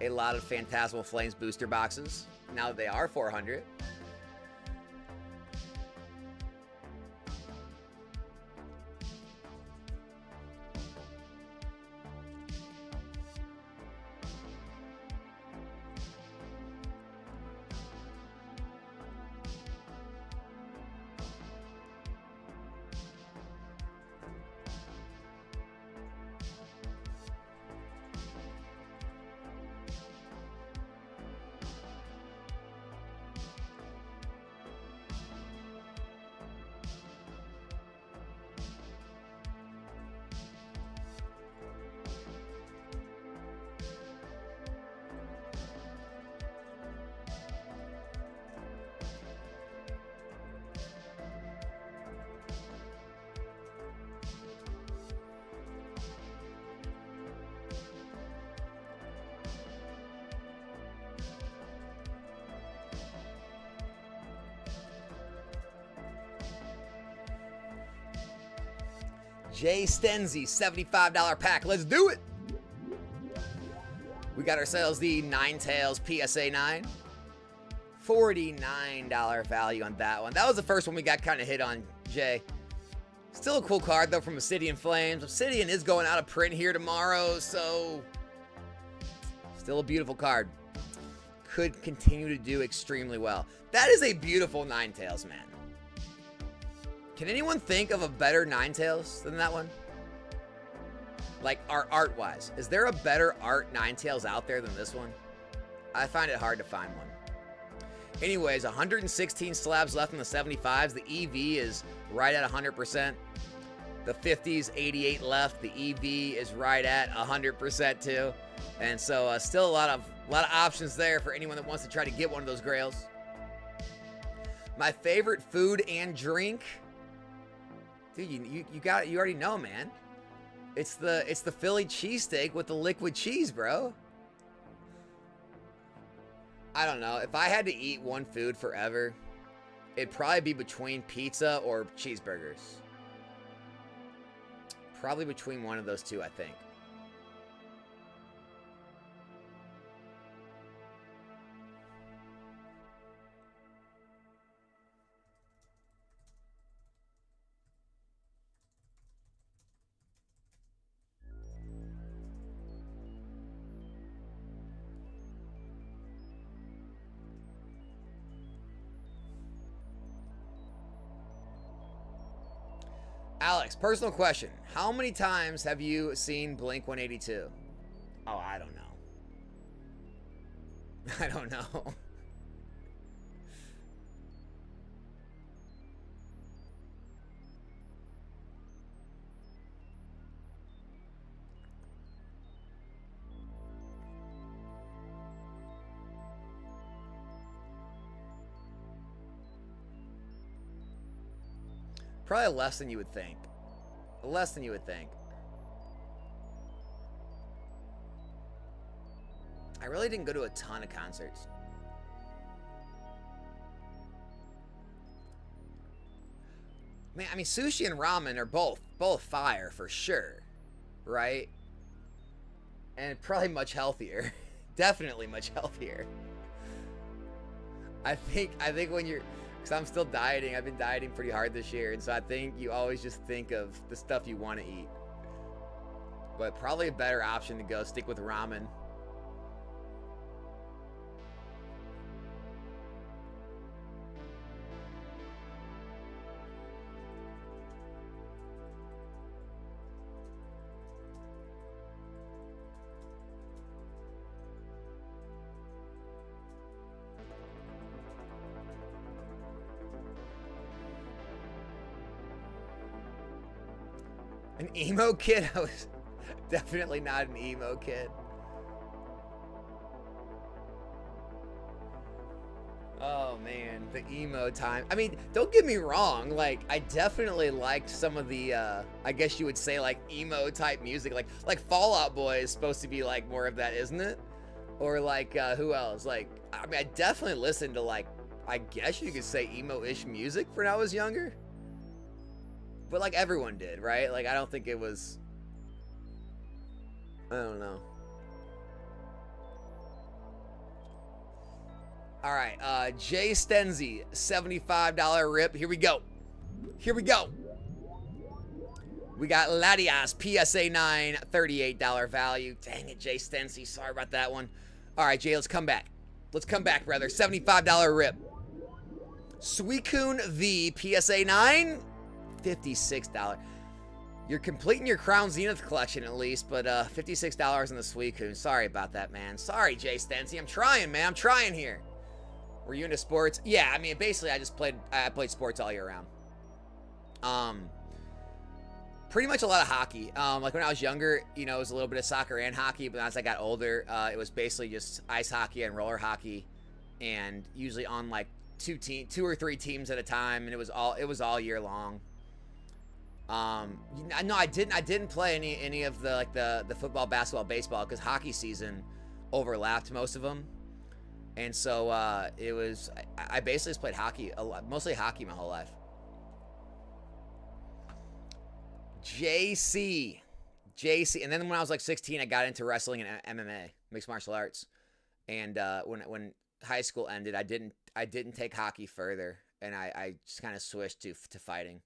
a lot of Phantasmal Flames booster boxes. Now that they are 400. Jay Stenzi, $75 pack. Let's do it. We got ourselves the Ninetales PSA 9. $49 value on that one. That was the first one we got kind of hit on, Jay. Still a cool card, though, from Obsidian Flames. Obsidian is going out of print here tomorrow, so still a beautiful card. Could continue to do extremely well. That is a beautiful Ninetales, man. Can anyone think of a better Ninetales than that one? Like, art-wise. Is there a better art Ninetales out there than this one? I find it hard to find one. Anyways, 116 slabs left in the 75s. The EV is right at 100%. The 50s, 88 left. The EV is right at 100% too. And so still a lot of options there for anyone that wants to try to get one of those grails. My favorite food and drink, dude, you already know, man. It's the Philly cheesesteak with the liquid cheese, bro. I don't know. If I had to eat one food forever, it'd probably be between pizza or cheeseburgers. Probably between one of those two, I think. Alex, personal question. How many times have you seen Blink 182? Oh, I don't know. I don't know. Probably less than you would think. Less than you would think. I really didn't go to a ton of concerts. Man, I mean, sushi and ramen are both fire for sure, right? And probably much healthier. Definitely much healthier. I think when you're, because I'm still dieting. I've been dieting pretty hard this year, and so I think you always just think of the stuff you want to eat. But probably a better option to go stick with ramen. An emo kid? I was definitely not an emo kid. Oh man, the emo time. I mean, don't get me wrong, like I definitely liked some of the I guess you would say like emo type music, like Fall Out Boy is supposed to be like more of that, isn't it? Or like who else? Like I mean, I definitely listened to like, I guess you could say emo-ish music when I was younger. But like everyone did, right? Like I don't think it was, I don't know. All right, Jay Stenzi, $75 rip. Here we go. Here we go. We got Latias, PSA 9, $38 value. Dang it, Jay Stenzi. Sorry about that one. All right, Jay, let's come back. Let's come back, brother. $75 rip. Suicune V, PSA 9. $56. You're completing your Crown Zenith collection at least, but $56 in the Suicune. Sorry about that, man. Sorry, Jay Stency. I'm trying, man. I'm trying here. Were you into sports? Yeah, I mean, basically, I played sports all year round. Pretty much a lot of hockey. Like when I was younger, you know, it was a little bit of soccer and hockey, but as I got older, it was basically just ice hockey and roller hockey, and usually on like two or three teams at a time, and it was all year long. No, I didn't play any of the like the football, basketball, baseball, because hockey season overlapped most of them, and so it was I basically just played hockey a lot, mostly hockey my whole life. JC, and then when I was like 16, I got into wrestling and MMA, mixed martial arts, and when high school ended, I didn't take hockey further, and I just kind of switched to fighting.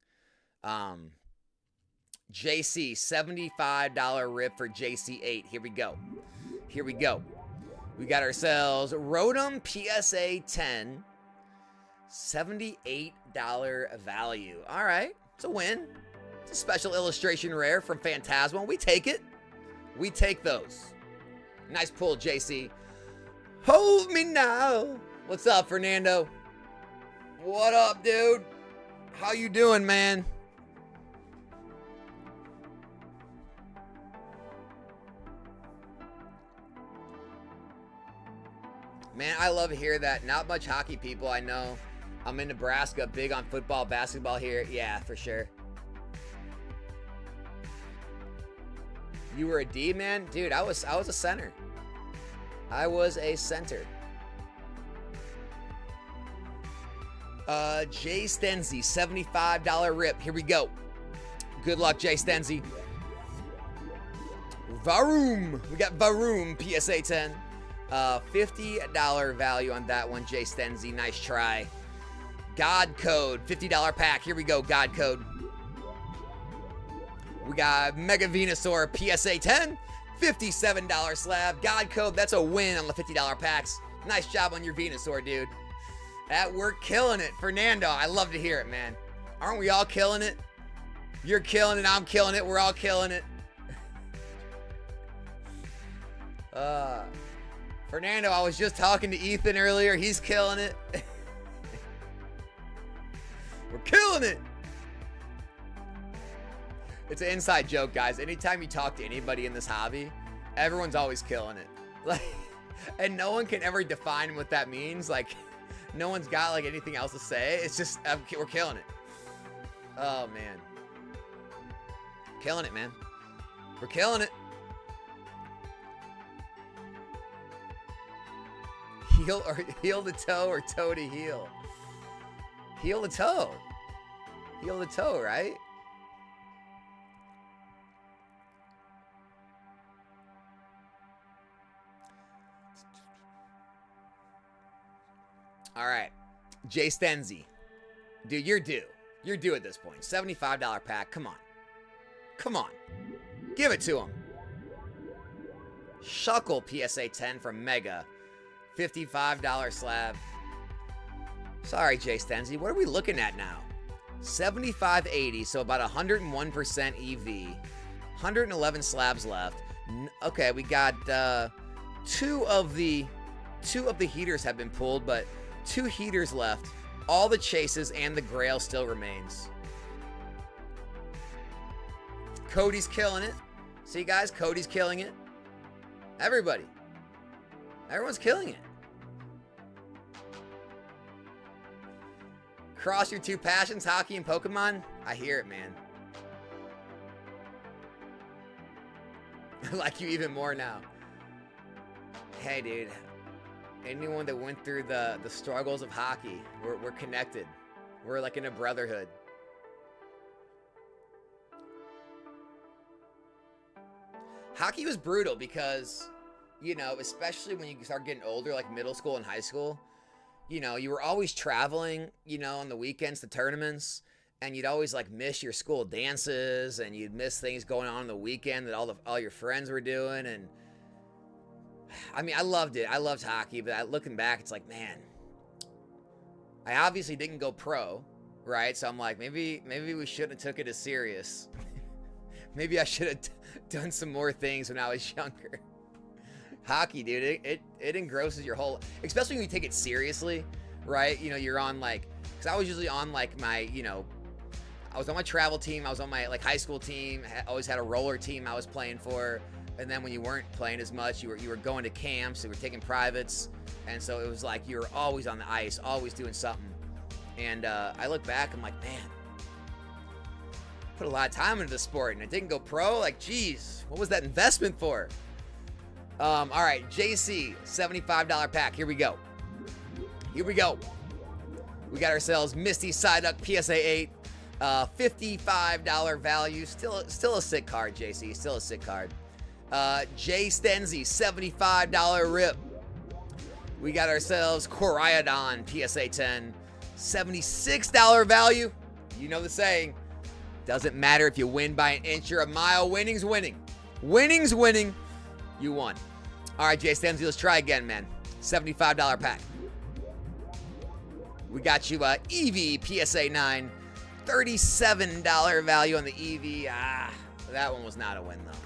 JC, $75 rip for JC8. Here we go. Here we go. We got ourselves Rotom PSA 10. $78 value. All right. It's a win. It's a special illustration rare from Phantasma. We take it. We take those. Nice pull, JC. Hold me now. What's up, Fernando? What up, dude? How you doing, man? Man, I love to hear that. Not much hockey people I know. I'm in Nebraska, big on football, basketball here. Yeah, for sure. You were a D, man? Dude, I was a center. I was a center. Jay Stenzy, $75 rip. Here we go. Good luck, Jay Stenzy. Varoom. We got Varoom, PSA 10. $50 value on that one, Jay Stenzy. Nice try. God Code, $50 pack. Here we go, God Code. We got Mega Venusaur, PSA 10. $57 slab. God Code, that's a win on the $50 packs. Nice job on your Venusaur, dude. We're killing it. Fernando, I love to hear it, man. Aren't we all killing it? You're killing it, I'm killing it, we're all killing it. Fernando, I was just talking to Ethan earlier. He's killing it. We're killing it. It's an inside joke, guys. Anytime you talk to anybody in this hobby, everyone's always killing it. Like, and no one can ever define what that means. Like, no one's got like anything else to say. It's just we're killing it. Oh man, killing it, man. We're killing it. Heel to toe or toe to heel. Heel to toe. Heel to toe, right? All right, Jay Stenzy. Dude, you're due. You're due at this point. $75 pack. Come on. Come on. Give it to him. Shuckle PSA 10 from Mega. $55 slab. Sorry, Jay Stenzy. What are we looking at now? 75.80, so about 101% EV. 111 slabs left. Okay, we got two of the heaters have been pulled, but 2 heaters left. All the chases and the Grail still remains. Cody's killing it. See, guys, Cody's killing it. Everybody. Everyone's killing it. Cross your 2 passions, hockey and Pokemon. I hear it, man. I like you even more now. Hey, dude. Anyone that went through the struggles of hockey, we're connected. We're like in a brotherhood. Hockey was brutal because, you know, especially when you start getting older, like middle school and high school, you know, you were always traveling, you know, on the weekends to tournaments, and you'd always like miss your school dances, and you'd miss things going on the weekend that all your friends were doing. And I mean, I loved it. I loved hockey, but looking back, it's like, man, I obviously didn't go pro, right? So I'm like, maybe we shouldn't have took it as serious. Maybe I should have done some more things when I was younger. Hockey, dude, it engrosses your whole, especially when you take it seriously, right? You know, you're on like, because I was usually on like my, you know, I was on my travel team, I was on my like high school team, always had a roller team I was playing for, and then when you weren't playing as much, you were going to camps, you were taking privates, and so it was like you were always on the ice, always doing something. And I look back, I'm like, man, put a lot of time into the sport, and I didn't go pro. Like, geez, what was that investment for? All right, JC, $75 pack. Here we go. Here we go. We got ourselves Misty Psyduck PSA 8, $55 value. Still a sick card, JC. Still a sick card. Jay Stenzy, $75 rip. We got ourselves Coriodon PSA 10, $76 value. You know the saying. Doesn't matter if you win by an inch or a mile. Winning's winning. Winning's winning. You won. All right, Jay Stenzy, let's try again, man. $75 pack. We got you EV PSA 9. $37 value on the EV. That one was not a win, though.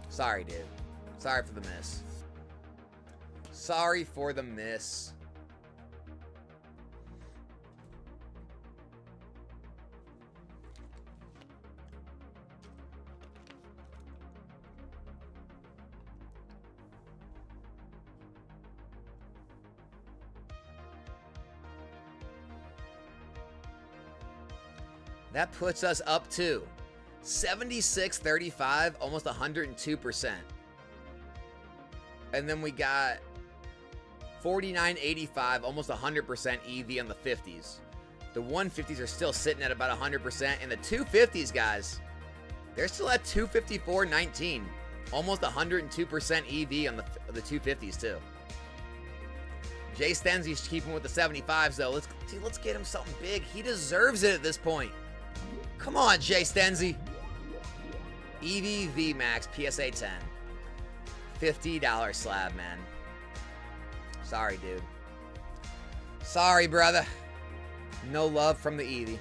Sorry, dude. Sorry for the miss. Sorry for the miss. That puts us up to 76.35, almost 102%. And then we got 49.85, almost 100% EV on the 50s. The 150s are still sitting at about 100%, and the 250s, guys, they're still at 254.19, almost 102% EV on the 250s too. Jay Stenzy's keeping with the 75s though. Let's get him something big. He deserves it at this point. Come on, Jay Stenzy. EV VMAX PSA 10. $50 slab, man. Sorry, dude. Sorry, brother. No love from the Eevee.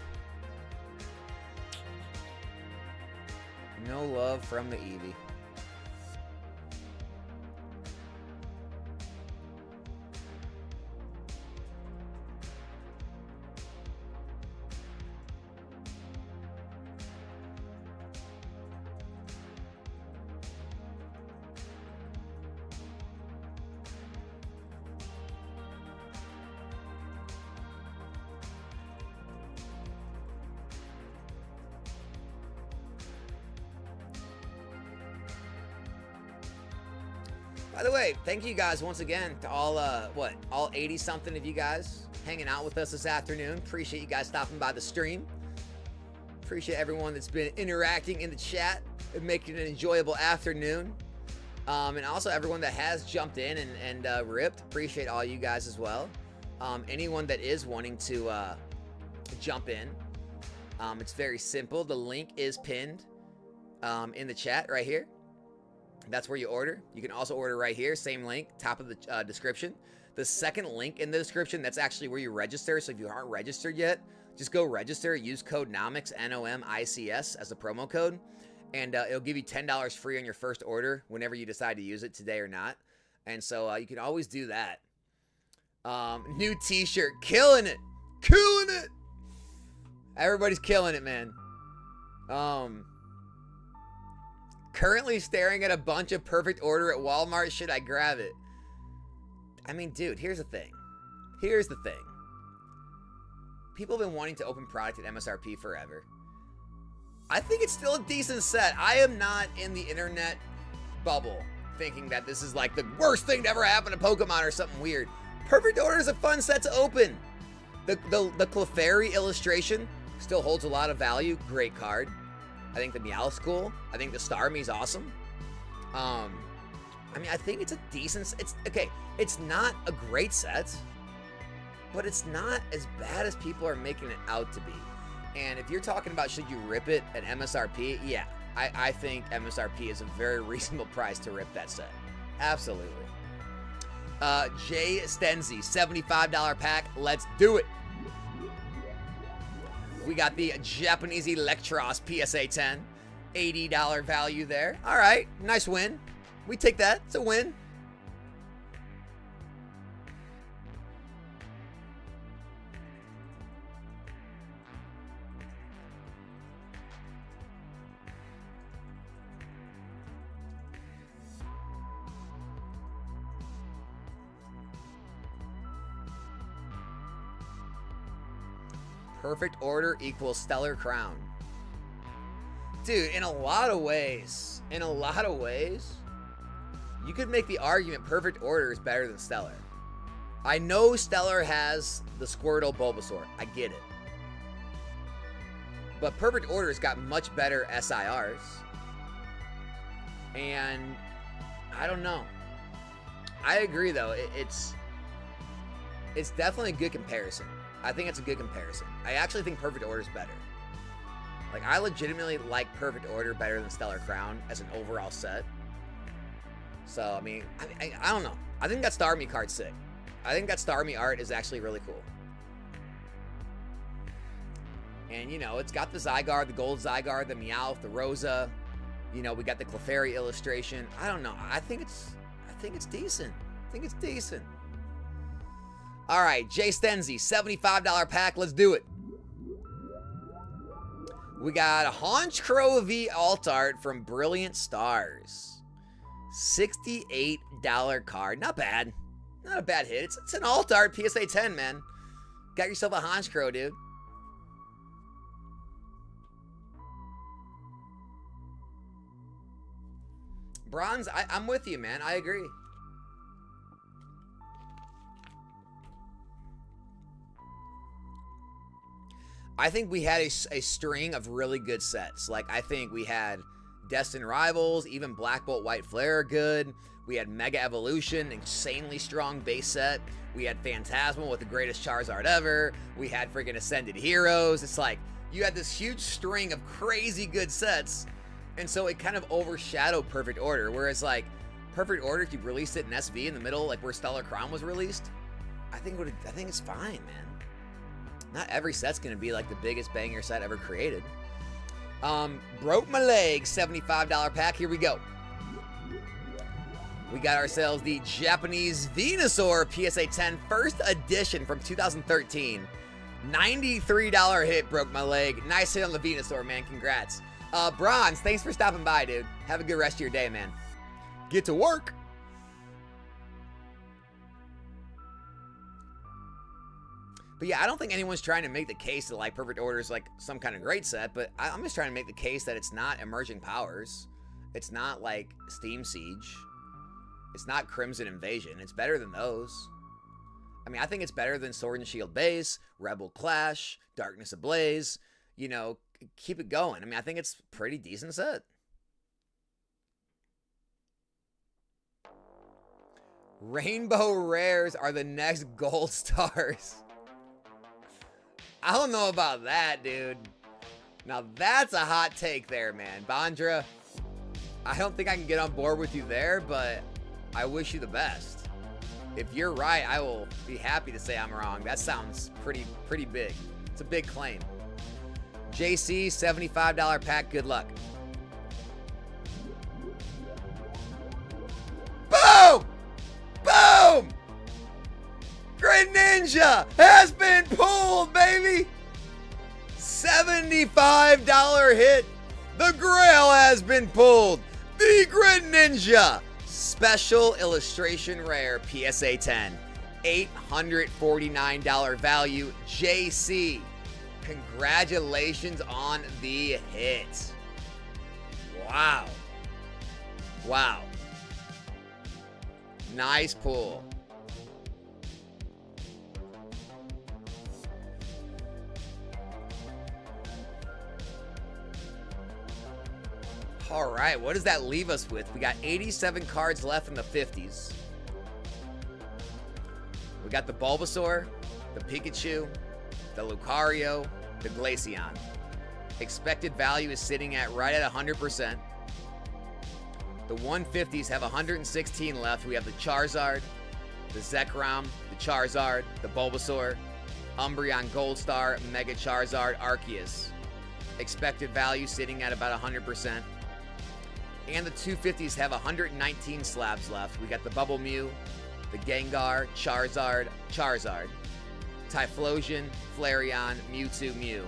No love from the Eevee. By the way, thank you guys once again to all, all 80-something of you guys hanging out with us this afternoon. Appreciate you guys stopping by the stream. Appreciate everyone that's been interacting in the chat and making it an enjoyable afternoon. And also everyone that has jumped in and ripped. Appreciate all you guys as well. Anyone that is wanting to jump in, it's very simple. The link is pinned in the chat right here. That's where you order. You can also order right here. Same link, top of the description. The second link in the description, that's actually where you register. So if you aren't registered yet, just go register. Use code NOMICS, NOMICS, as a promo code. And it'll give you $10 free on your first order whenever you decide to use it, today or not. And so you can always do that. New t-shirt. Killing it. Killing it. Everybody's killing it, man. Currently staring at a bunch of perfect order at Walmart. Should I grab it? I mean, dude, here's the thing. Here's the thing. People have been wanting to open product at MSRP forever. I think it's still a decent set. I am not in the internet bubble thinking that this is like the worst thing to ever happen to Pokemon or something weird. Perfect order is a fun set to open. The Clefairy illustration still holds a lot of value. Great card. I think the Meowth's cool. I think the Starmie's awesome. I mean, I think it's a decent... It's not a great set, but it's not as bad as people are making it out to be. And if you're talking about should you rip it at MSRP, yeah. I think MSRP is a very reasonable price to rip that set. Absolutely. Jay Stenzy, $75 pack. Let's do it. We got the Japanese Electros PSA 10. $80 value there. All right. Nice win. We take that. It's a win. Perfect order equals stellar crown. Dude, in a lot of ways, you could make the argument perfect order is better than stellar. I know stellar has the Squirtle Bulbasaur. I get it. But perfect order's got much better SIRs. And I don't know. I agree though. It's definitely a good comparison. I think it's a good comparison. I actually think perfect order is better. Like, I legitimately like perfect order better than stellar crown as an overall set. So, I mean, I don't know. I think that Starmie card's sick. I think that Starmie art is actually really cool. And, you know, it's got the Zygarde, the gold Zygarde, the Meowth, the Rosa. You know, we got the Clefairy illustration. I don't know. I think it's decent. I think it's decent. All right, Jay Stenzy, $75 pack. Let's do it. We got a Honchkrow V alt art from Brilliant Stars. $68 card. Not bad. Not a bad hit. It's an alt art PSA 10, man. Got yourself a Honchkrow, dude. Bronze, I'm with you, man. I agree. I think we had a string of really good sets. Like, I think we had Destined Rivals, even Black Bolt White Flare are good. We had Mega Evolution, insanely strong base set. We had Phantasmal with the greatest Charizard ever. We had freaking Ascended Heroes. It's like, you had this huge string of crazy good sets, and so it kind of overshadowed Perfect Order. Whereas, like, Perfect Order, if you released it in SV in the middle, like where Stellar Crown was released, I think it's fine, man. Not every set's gonna be like the biggest banger set ever created. Broke my leg, $75 pack. Here we go. We got ourselves the Japanese Venusaur PSA 10 first edition from 2013. $93 hit, broke my leg. Nice hit on the Venusaur, man. Congrats. Bronze, thanks for stopping by, dude. Have a good rest of your day, man. Get to work. But yeah, I don't think anyone's trying to make the case that like Perfect Order is like some kind of great set, but I'm just trying to make the case that it's not Emerging Powers. It's not like Steam Siege. It's not Crimson Invasion. It's better than those. I mean, I think it's better than Sword and Shield Base, Rebel Clash, Darkness Ablaze. You know, keep it going. I mean, I think it's a pretty decent set. Rainbow Rares are the next gold stars. I don't know about that, dude. Now, that's a hot take there, man. Bondra, I don't think I can get on board with you there, but I wish you the best. If you're right, I will be happy to say I'm wrong. That sounds pretty big. It's a big claim. JC, $75 pack. Good luck. Boom! Boom! Grid Ninja has been pulled, baby! $75 hit. The Grail has been pulled. The Grid Ninja Special Illustration Rare PSA 10. $849 value. JC, congratulations on the hit. Wow. Wow. Nice pull. All right, what does that leave us with? We got 87 cards left in the 50s. We got the Bulbasaur, the Pikachu, the Lucario, the Glaceon. Expected value is sitting at right at 100%. The 150s have 116 left. We have the Charizard, the Zekrom, the Charizard, the Bulbasaur, Umbreon Gold Star, Mega Charizard, Arceus. Expected value sitting at about 100%. And the 250s have 119 slabs left. We got the Bubble Mew, the Gengar, Charizard, Typhlosion, Flareon, Mewtwo, Mew.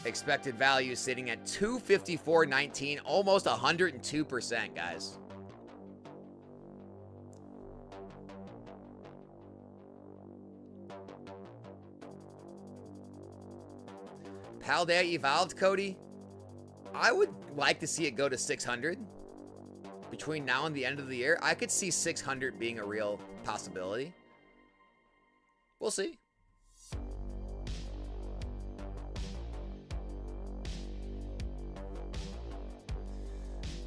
Expected value sitting at 254.19, almost 102%, guys. Paldea Evolved, Cody. I would like to see it go to 600. Between now and the end of the year, I could see 600 being a real possibility. We'll see.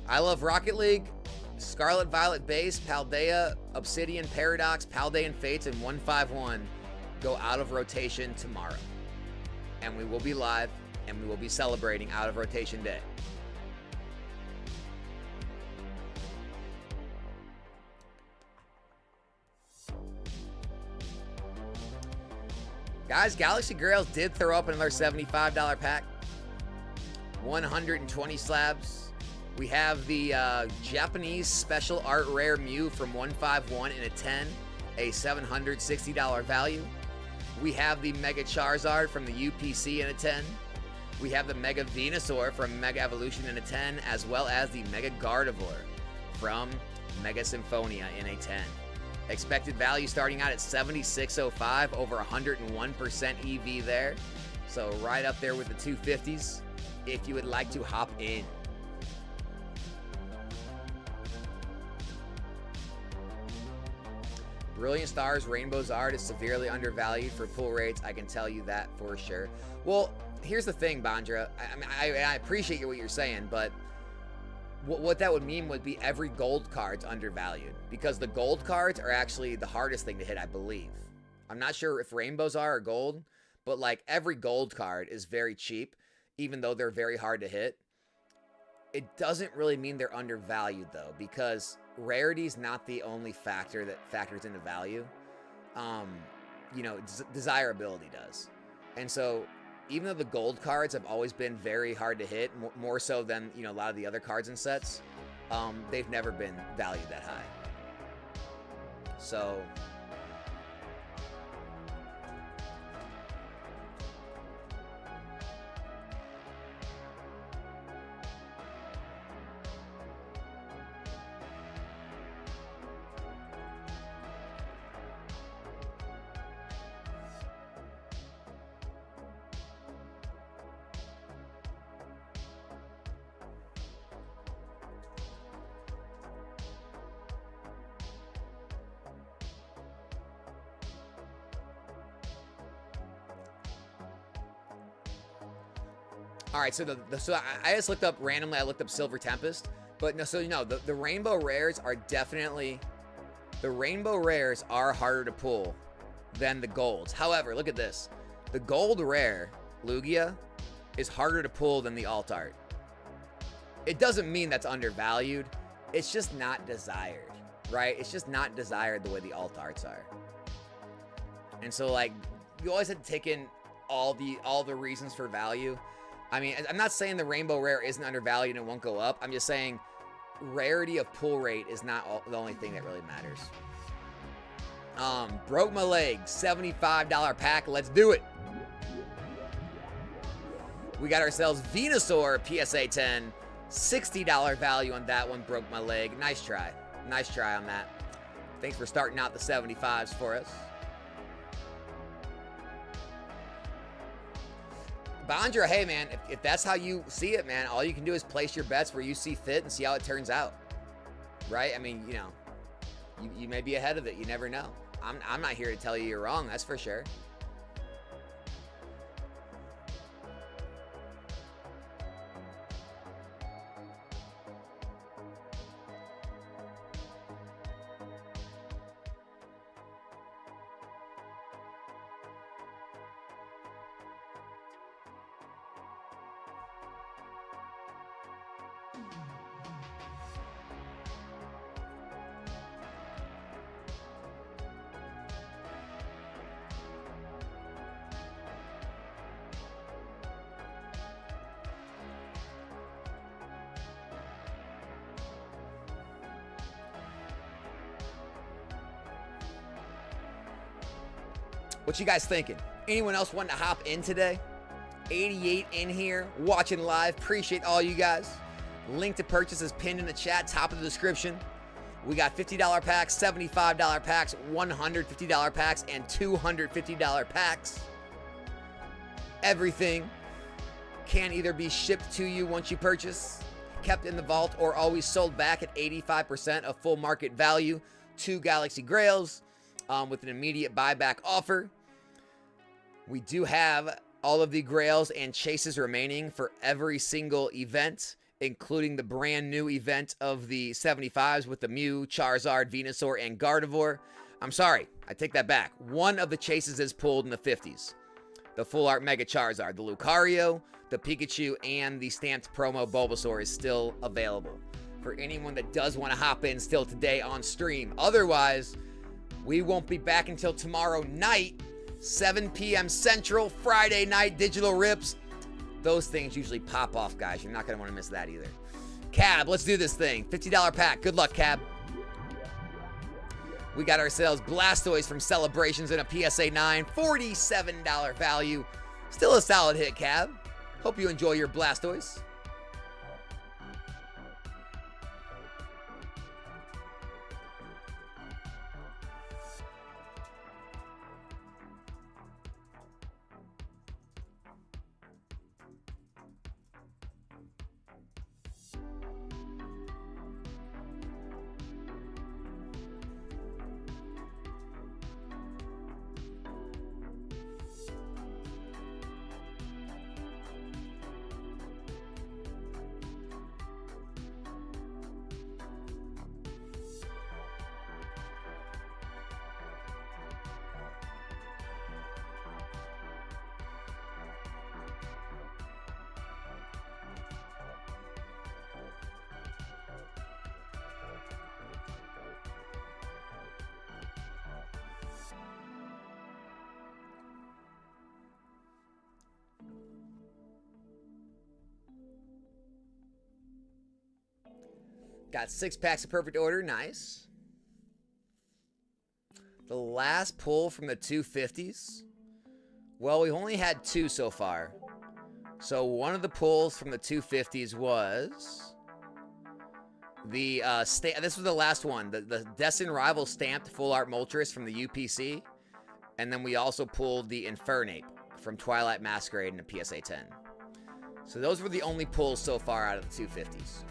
I love Rocket League. Scarlet Violet Base, Paldea, Obsidian Paradox, Paldean Fates, and 151 go out of rotation tomorrow. And we will be live, and we will be celebrating Out of Rotation Day. Guys, Galaxy Grails did throw up another $75 pack. 120 slabs. We have the Japanese Special Art Rare Mew from 151 in a 10, a $760 value. We have the Mega Charizard from the UPC in a 10. We have the Mega Venusaur from Mega Evolution in a 10, as well as the Mega Gardevoir from Mega Symphonia in a 10. Expected value starting out at 76.05, over 101% EV there. So right up there with the 250s if you would like to hop in. Brilliant Stars Rainbow's art is severely undervalued for pull rates. I can tell you that for sure. Well, here's the thing, Bandra. I appreciate what you're saying, but what that would mean would be every gold card's undervalued, because the gold cards are actually the hardest thing to hit, I believe. I'm not sure if rainbows are or gold, but like every gold card is very cheap, even though they're very hard to hit. It doesn't really mean they're undervalued though, because rarity is not the only factor that factors into value. You know, desirability does. And so even though the gold cards have always been very hard to hit, more so than, you know, a lot of the other cards and sets, they've never been valued that high. So all right, so I just looked up randomly. I looked up Silver Tempest, but no. So the rainbow rares are definitely, the rainbow rares are harder to pull than the golds. However, look at this: the gold rare Lugia is harder to pull than the alt art. It doesn't mean that's undervalued. It's just not desired, right? It's just not desired the way the alt arts are. And so like you always have to take in all the reasons for value. I mean, I'm not saying the rainbow rare isn't undervalued and it won't go up. I'm just saying rarity of pull rate is not the only thing that really matters. Broke my leg, $75 pack. Let's do it. We got ourselves Venusaur PSA 10, $60 value on that one. Broke my leg. Nice try. Nice try on that. Thanks for starting out the 75s for us. Bandra, hey man, if that's how you see it, man, all you can do is place your bets where you see fit and see how it turns out, right? I mean, you know, you may be ahead of it. You never know. I'm not here to tell you you're wrong. That's for sure. What you guys thinking? Anyone else wanting to hop in today? 88 in here, watching live. Appreciate all you guys. Link to purchase is pinned in the chat, top of the description. We got $50 packs, $75 packs, $150 packs, and $250 packs. Everything can either be shipped to you once you purchase, kept in the vault, or always sold back at 85% of full market value to Galaxy Grails with an immediate buyback offer. We do have all of the Grails and chases remaining for every single event, including the brand new event of the 75s with the Mew, Charizard, Venusaur, and Gardevoir. I'm sorry, I take that back. One of the chases is pulled in the 50s. The full art Mega Charizard, the Lucario, the Pikachu, and the stamped promo Bulbasaur is still available for anyone that does want to hop in still today on stream. Otherwise, we won't be back until tomorrow night, 7 p.m. Central, Friday night, digital rips. Those things usually pop off, guys. You're not going to want to miss that either. Cab, let's do this thing. $50 pack. Good luck, Cab. We got ourselves Blastoise from Celebrations in a PSA 9. $47 value. Still a solid hit, Cab. Hope you enjoy your Blastoise. Got 6 packs of perfect order. Nice. The last pull from the 250s. Well, we only had 2 so far. So one of the pulls from the 250s was the this was the last one. The Destined Rival stamped full art Moltres from the UPC. And then we also pulled the Infernape from Twilight Masquerade in a PSA 10. So those were the only pulls so far out of the 250s.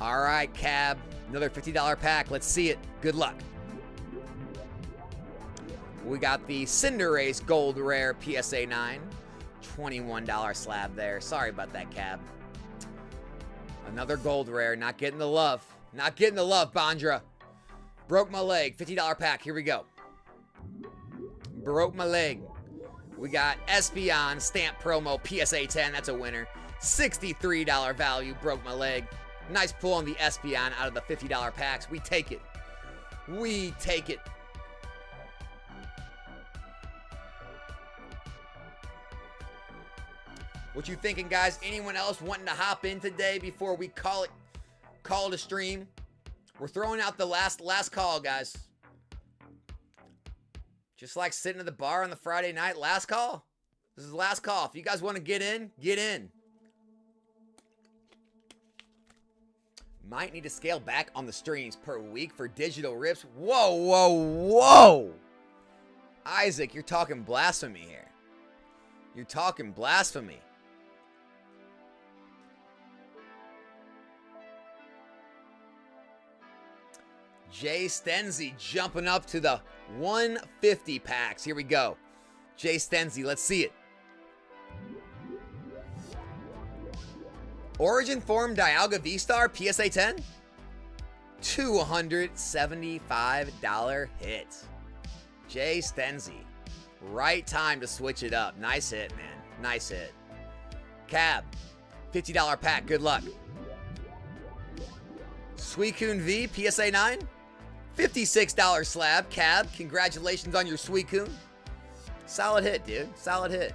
All right, Cab. Another $50 pack. Let's see it. Good luck. We got the Cinderace Gold Rare PSA 9. $21 slab there. Sorry about that, Cab. Another Gold Rare. Not getting the love. Not getting the love, Bondra. Broke my leg. $50 pack. Here we go. Broke my leg. We got Espeon Stamp Promo PSA 10. That's a winner. $63 value. Broke my leg. Nice pull on the Espeon out of the $50 packs. We take it. We take it. What you thinking, guys? Anyone else wanting to hop in today before we call it a stream? We're throwing out the last call, guys. Just like sitting at the bar on the Friday night. Last call. This is the last call. If you guys want to get in, get in. Might need to scale back on the streams per week for digital rips. Whoa, whoa, whoa. Isaac, you're talking blasphemy here. You're talking blasphemy. Jay Stenzi jumping up to the 150 packs. Here we go. Jay Stenzi, let's see it. Origin Form Dialga V-Star PSA 10. $275 hit. Jay Stenzi. Right time to switch it up. Nice hit, man. Nice hit. Cab. $50 pack. Good luck. Suicune V PSA 9. $56 slab. Cab. Congratulations on your Suicune. Solid hit, dude. Solid hit.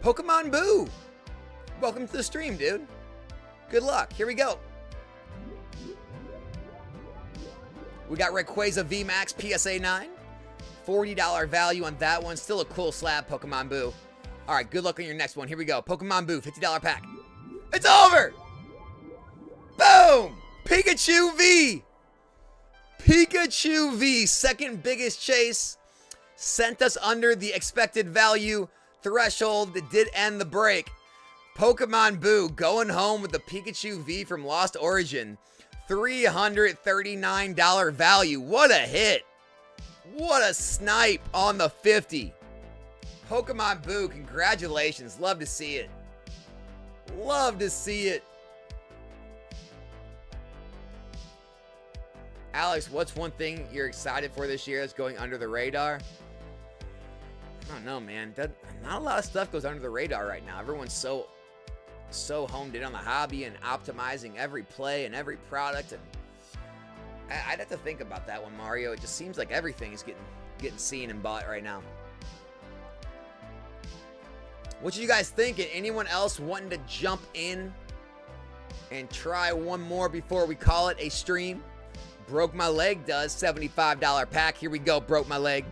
Pokemon Boo! Welcome to the stream, dude. Good luck. Here we go. We got Rayquaza VMAX PSA 9. $40 value on that one. Still a cool slab, Pokemon Boo. All right, good luck on your next one. Here we go. Pokemon Boo, $50 pack. It's over! Boom! Pikachu V! Pikachu V, second biggest chase. Sent us under the expected value threshold that did end the break. Pokemon Boo going home with the Pikachu V from Lost Origin. $339 value. What a hit. What a snipe on the 50. Pokemon Boo, congratulations. Love to see it. Love to see it. Alex, what's one thing you're excited for this year that's going under the radar? I don't know, man. Not a lot of stuff goes under the radar right now. Everyone's so homed in on the hobby and optimizing every play and every product. And I'd have to think about that one, Mario. It just seems like everything is getting seen and bought right now. What you guys thinking? Anyone else wanting to jump in and try one more before we call it a stream? Broke My Leg does. $75 pack. Here we go. Broke My Leg.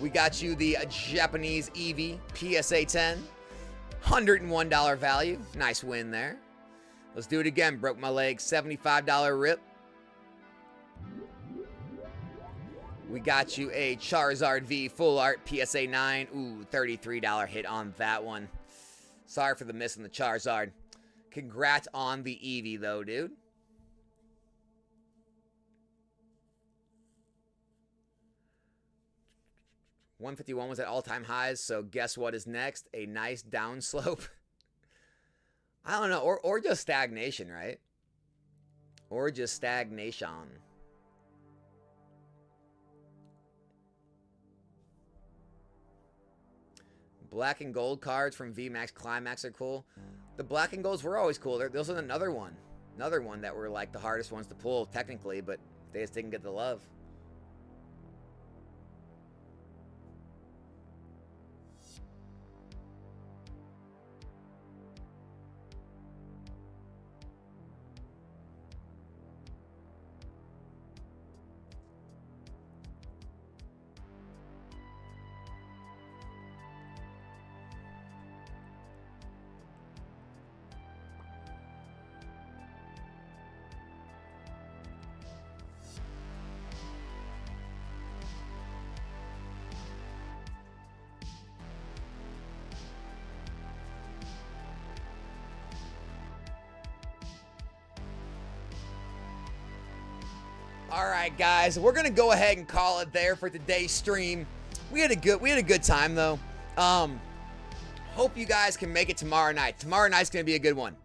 We got you the Japanese Eevee PSA 10. $101 value. Nice win there. Let's do it again. Broke My Leg. $75 rip. We got you a Charizard V Full Art PSA 9. Ooh, $33 hit on that one. Sorry for the miss on the Charizard. Congrats on the Eevee, though, dude. $151 was at all-time highs, so guess what is next? A nice downslope. I don't know, or just stagnation, right? Or just stagnation. Black and gold cards from VMAX Climax are cool. The black and golds were always cool. Those are another one. Another one that were like the hardest ones to pull, technically, but they just didn't get the love. All right, guys, we're gonna go ahead and call it there for today's stream. We had a good time though. Hope you guys can make it tomorrow night. Tomorrow night's gonna be a good one.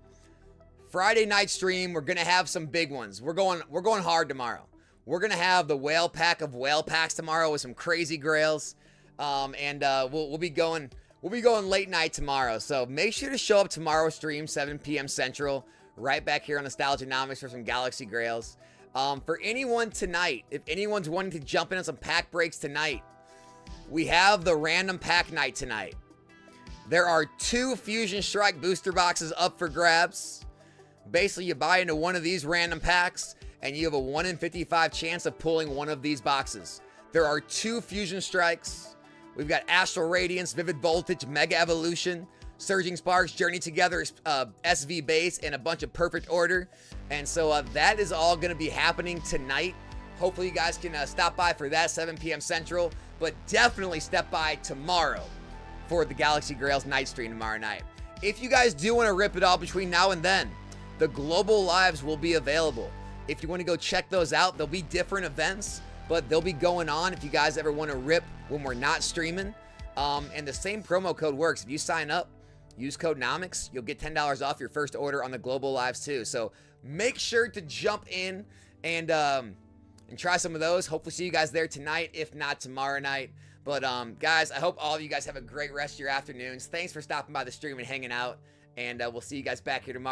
Friday night stream, we're gonna have some big ones. We're going hard tomorrow. We're gonna have the whale pack of whale packs tomorrow with some crazy grails. We'll be going late night tomorrow. So make sure to show up tomorrow stream 7 p.m. Central, right back here on Nostalgianomics for some Galaxy Grails. For anyone tonight, if anyone's wanting to jump in on some pack breaks tonight, we have the random pack night tonight. There are 2 Fusion Strike booster boxes up for grabs. Basically, you buy into one of these random packs, and you have a 1 in 55 chance of pulling one of these boxes. There are 2 Fusion Strikes. We've got Astral Radiance, Vivid Voltage, Mega Evolution, Surging Sparks, Journey Together, SV Base, and a bunch of Perfect Order. And so that is all going to be happening tonight. Hopefully you guys can stop by for that, 7 p.m. Central. But definitely step by tomorrow for the Galaxy Grails night stream tomorrow night. If you guys do want to rip it all between now and then, the global lives will be available. If you want to go check those out, there'll be different events, but they'll be going on if you guys ever want to rip when we're not streaming. And the same promo code works. If you sign up, use code NOMICS, you'll get $10 off your first order on the global lives too. So make sure to jump in and try some of those. Hopefully see you guys there tonight, if not tomorrow night. But guys, I hope all of you guys have a great rest of your afternoons. Thanks for stopping by the stream and hanging out. And we'll see you guys back here tomorrow.